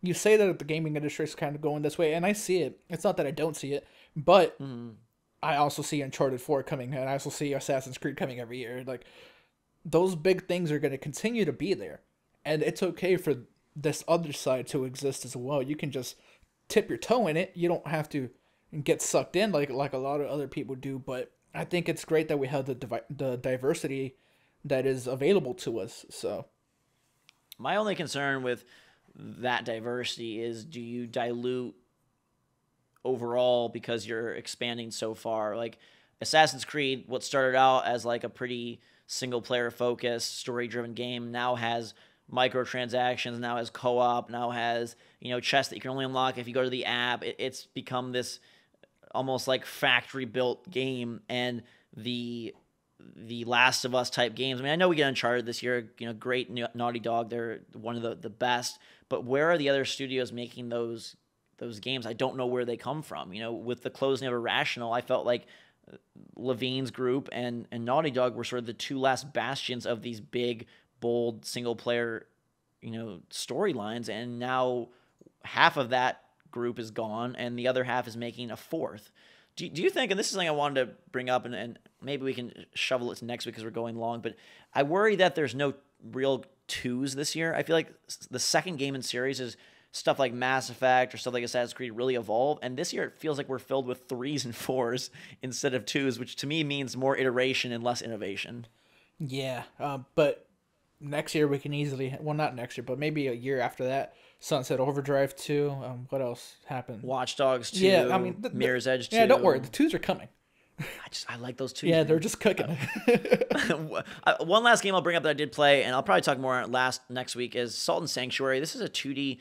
you say that the gaming industry is kind of going this way, and I see it. It's not that I don't see it, but I also see Uncharted 4 coming, and I also see Assassin's Creed coming every year. Like, those big things are going to continue to be there, and it's okay for this other side to exist as well. You can just tip your toe in it. You don't have to get sucked in like a lot of other people do, but I think it's great that we have the diversity that is available to us. So My only concern with that diversity is, do you dilute overall because you're expanding so far? Like Assassin's Creed, what started out as like a pretty single player focused, story driven game, now has microtransactions, now has co-op, now has, chests that you can only unlock if you go to the app. It's become this almost like factory built game. And the Last of Us type games, I mean, I know we get Uncharted this year, great Naughty Dog, they're one of the best, but where are the other studios making those games? I don't know where they come from. With the closing of Irrational, I felt like Levine's group and Naughty Dog were sort of the two last bastions of these big, bold, single player, storylines, and now half of that group is gone, and the other half is making a fourth. Do you think, and this is something I wanted to bring up, and maybe we can shovel it to next week because we're going long, but I worry that there's no real twos this year. I feel like the second game in series is stuff like Mass Effect or stuff like Assassin's Creed really evolve, and this year it feels like we're filled with 3s and 4s instead of 2s, which to me means more iteration and less innovation. yeah, but next year we can easily, well, not next year, but maybe a year after that, Sunset Overdrive 2. What else happened? Watch Dogs 2, Yeah, I mean, Mirror's Edge 2. Yeah, don't worry, the 2s are coming. I like those 2s. Yeah, man. they're just cooking. One last game I'll bring up that I did play, and I'll probably talk more next week, is Salt and Sanctuary. This is a 2D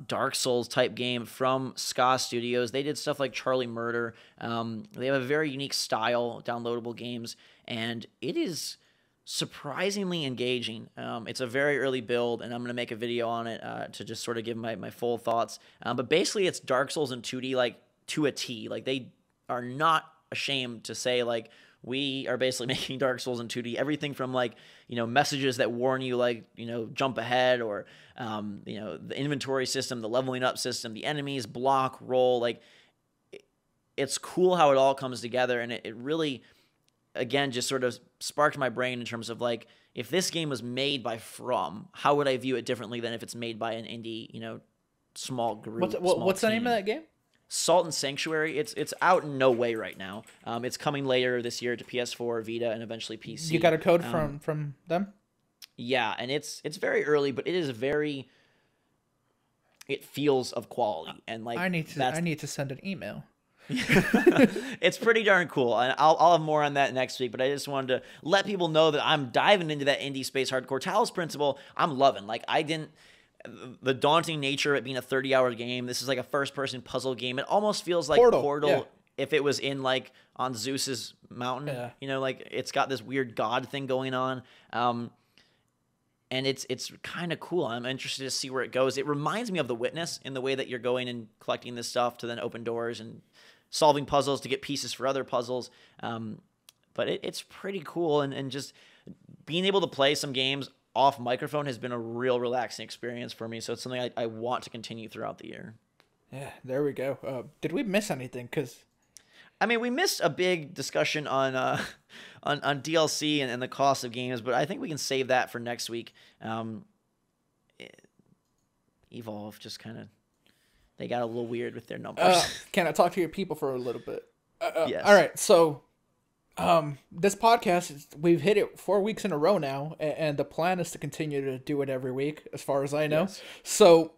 Dark Souls type game from Ska Studios. They did stuff like Charlie Murder. They have a very unique style, downloadable games, and it is surprisingly engaging. It's a very early build, and I'm going to make a video on it to just sort of give my full thoughts. But basically, it's Dark Souls in 2D, like, to a T. Like, they are not ashamed to say, like, we are basically making Dark Souls in 2D. Everything from, like, messages that warn you, like, jump ahead, or, the inventory system, the leveling up system, the enemies, block, roll. Like, it's cool how it all comes together, and it really, again, just sort of sparked my brain in terms of, like, if this game was made by From, how would I view it differently than if it's made by an indie, small group? What's the name of that game? Salt and Sanctuary. It's out in no way right now. It's coming later this year to PS4, Vita, and eventually PC. You got a code from them? Yeah, and it's very early, but it is it feels of quality, and like I need to send an email. It's pretty darn cool, and I'll have more on that next week, but I just wanted to let people know that I'm diving into that indie space hardcore. Talos Principle, I'm loving. Like, the daunting nature of it being a 30-hour game. This is like a first-person puzzle game. It almost feels like Portal yeah. if it was in, like, on Zeus's mountain. Yeah. Like, it's got this weird god thing going on. And it's kind of cool. I'm interested to see where it goes. It reminds me of The Witness in the way that you're going and collecting this stuff to then open doors and solving puzzles to get pieces for other puzzles. But it's pretty cool. And just being able to play some games off microphone has been a real relaxing experience for me. So it's something I want to continue throughout the year. Yeah, there we go. Did we miss anything? Because I mean, we missed a big discussion on DLC and the cost of games, but I think we can save that for next week. Evolve just kind of, they got a little weird with their numbers. Can I talk to your people for a little bit? Yes. All right, so this podcast, we've hit it 4 weeks in a row now, and the plan is to continue to do it every week, as far as I know. Yes. So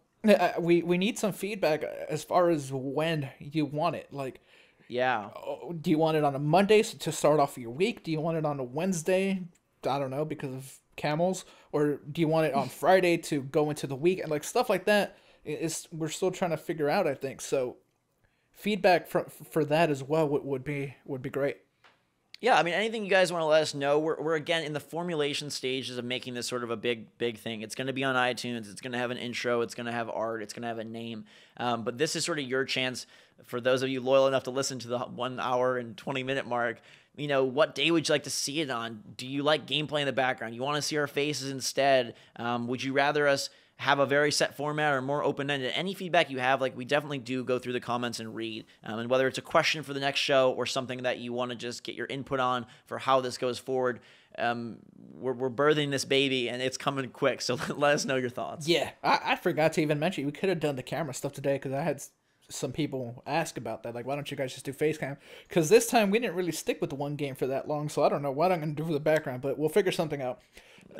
we need some feedback as far as when you want it. Like, Yeah. do you want it on a Monday to start off your week? Do you want it on a Wednesday? I don't know, because of camels. Or do you want it on Friday to go into the week? And like stuff like that we're still trying to figure out, I think. So feedback for that as well would be great. Yeah, I mean, anything you guys want to let us know. We're again in the formulation stages of making this sort of a big thing. It's going to be on iTunes. It's going to have an intro. It's going to have art. It's going to have a name. But this is sort of your chance, for those of you loyal enough to listen to the 1 hour and 20-minute mark. You know, what day would you like to see it on? Do you like gameplay in the background? You want to see our faces instead? Would you rather us have a very set format or more open-ended? Any feedback you have, like, we definitely do go through the comments and read. And whether it's a question for the next show or something that you want to just get your input on for how this goes forward, we're birthing this baby, and it's coming quick. So let us know your thoughts. Yeah, I forgot to even mention, we could have done the camera stuff today, because I had some people ask about that. Like, why don't you guys just do face cam? Because this time we didn't really stick with the one game for that long, so I don't know what I'm going to do for the background, but we'll figure something out.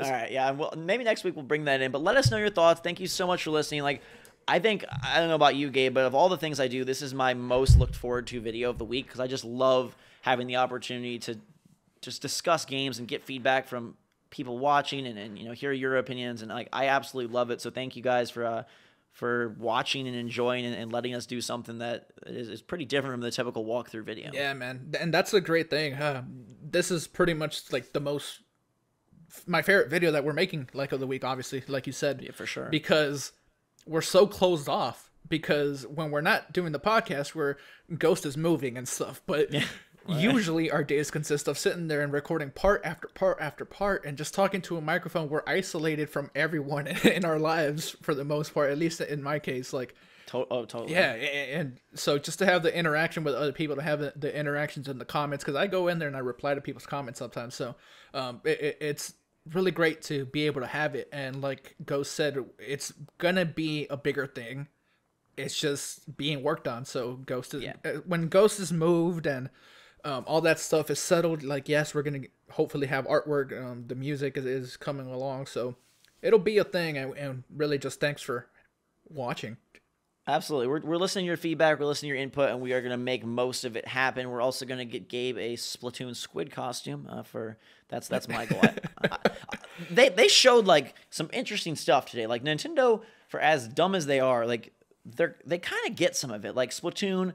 All right, yeah. Well, maybe next week we'll bring that in, but let us know your thoughts. Thank you so much for listening. Like, I don't know about you, Gabe, but of all the things I do, this is my most looked forward to video of the week, because I just love having the opportunity to just discuss games and get feedback from people watching and you know, hear your opinions, and like, I absolutely love it. So thank you guys for watching and enjoying and letting us do something that is pretty different from the typical walkthrough video. Yeah, man. And that's a great thing. This is pretty much like my favorite video that we're making, like, of the week, obviously, like you said. Yeah, for sure. Because we're so closed off, because when we're not doing the podcast, Ghost is moving and stuff. But yeah. Usually our days consist of sitting there and recording part after part after part and just talking to a microphone. We're isolated from everyone in our lives for the most part, at least in my case. Like, totally. Yeah, and so just to have the interaction with other people, to have the interactions in the comments, because I go in there and I reply to people's comments sometimes. So it's really great to be able to have it. And like Ghost said, it's going to be a bigger thing. It's just being worked on. So when Ghost is moved and all that stuff is settled, like, yes, we're going to hopefully have artwork. The music is coming along. So it'll be a thing. And really just thanks for watching. Absolutely. We're listening to your feedback. We're listening to your input, and we are going to make most of it happen. We're also going to get Gabe a Splatoon squid costume that's my goal. They showed like some interesting stuff today. Like, Nintendo, for as dumb as they are, like, they kind of get some of it. Like, Splatoon,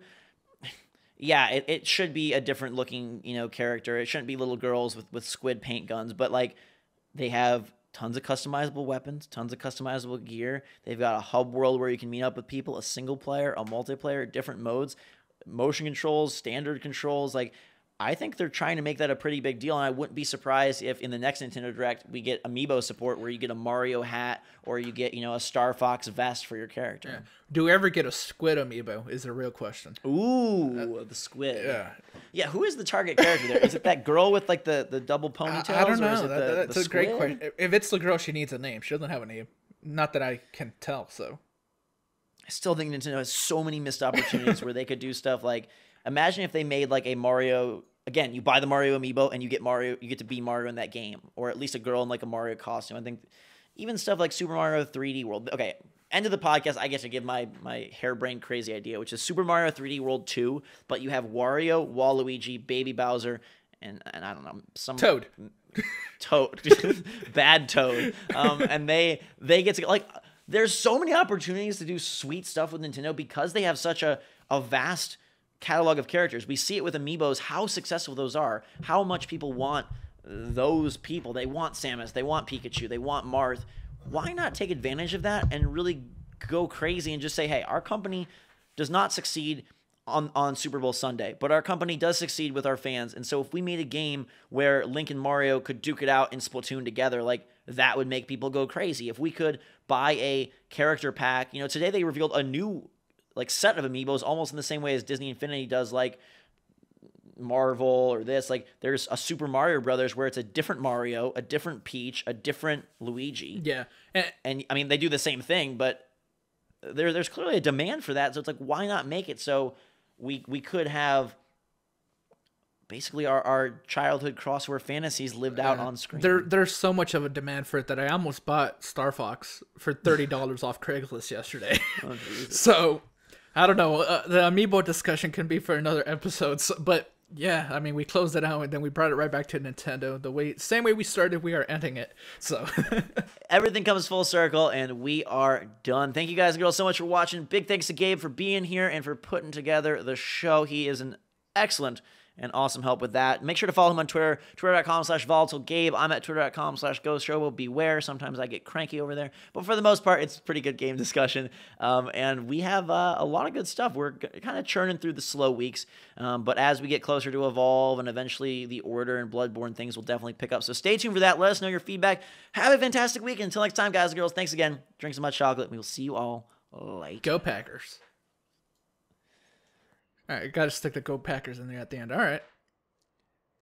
yeah, it should be a different looking, you know, character. It shouldn't be little girls with squid paint guns, but like, they have tons of customizable weapons, tons of customizable gear. They've got a hub world where you can meet up with people, a single player, a multiplayer, different modes, motion controls, standard controls. Like, I think they're trying to make that a pretty big deal, and I wouldn't be surprised if in the next Nintendo Direct we get amiibo support, where you get a Mario hat or you get, you know, a Star Fox vest for your character. Yeah. Do we ever get a squid amiibo is a real question. Ooh, the squid. Yeah. Yeah, who is the target character there? Is it that girl with like the double ponytails? I don't know. Or is it That's the a great squid? question. If it's the girl, she needs a name. She doesn't have a name. Not that I can tell, so. I still think Nintendo has so many missed opportunities where they could do stuff like, imagine if they made like a Mario. Again, you buy the Mario amiibo and you get to be Mario in that game, or at least a girl in like a Mario costume. I think even stuff like Super Mario 3D World. Okay, end of the podcast, I get to give my harebrained crazy idea, which is Super Mario 3D World 2, but you have Wario, Waluigi, Baby Bowser, and I don't know, some Toad, bad Toad, and they get to, like, there's so many opportunities to do sweet stuff with Nintendo because they have such a vast catalog of characters. We see it with amiibos, how successful those are, how much people want those people. They want Samus, they want Pikachu, they want Marth. Why not take advantage of that and really go crazy and just say, hey, our company does not succeed on Super Bowl Sunday, but our company does succeed with our fans. And so if we made a game where Link and Mario could duke it out in Splatoon together, like, that would make people go crazy. If we could buy a character pack, you know, today they revealed a new like set of amiibos almost in the same way as Disney Infinity does, like Marvel or this. Like, there's a Super Mario Brothers where it's a different Mario, a different Peach, a different Luigi. Yeah. And I mean, they do the same thing, but there's clearly a demand for that. So it's like, why not make it so we could have basically our childhood crossover fantasies lived out on screen. There's so much of a demand for it that I almost bought Star Fox for $30 off Craigslist yesterday. Oh, so, I don't know. The Amiibo discussion can be for another episode. But, yeah, I mean, we closed it out and then we brought it right back to Nintendo. Same way we started, we are ending it. So, everything comes full circle and we are done. Thank you guys and girls so much for watching. Big thanks to Gabe for being here and for putting together the show. He is an excellent and awesome help with that. Make sure to follow him on Twitter, twitter.com/VolatileGabe. I'm at twitter.com/GhostRobo. Beware, sometimes I get cranky over there. But for the most part, it's pretty good game discussion. And we have a lot of good stuff. We're kind of churning through the slow weeks. But as we get closer to Evolve and eventually the Order and Bloodborne, things will definitely pick up. So stay tuned for that. Let us know your feedback. Have a fantastic week. Until next time, guys and girls, thanks again. Drink some much chocolate. We will see you all later. Go Packers. All right, got to stick the Go Packers in there at the end. All right.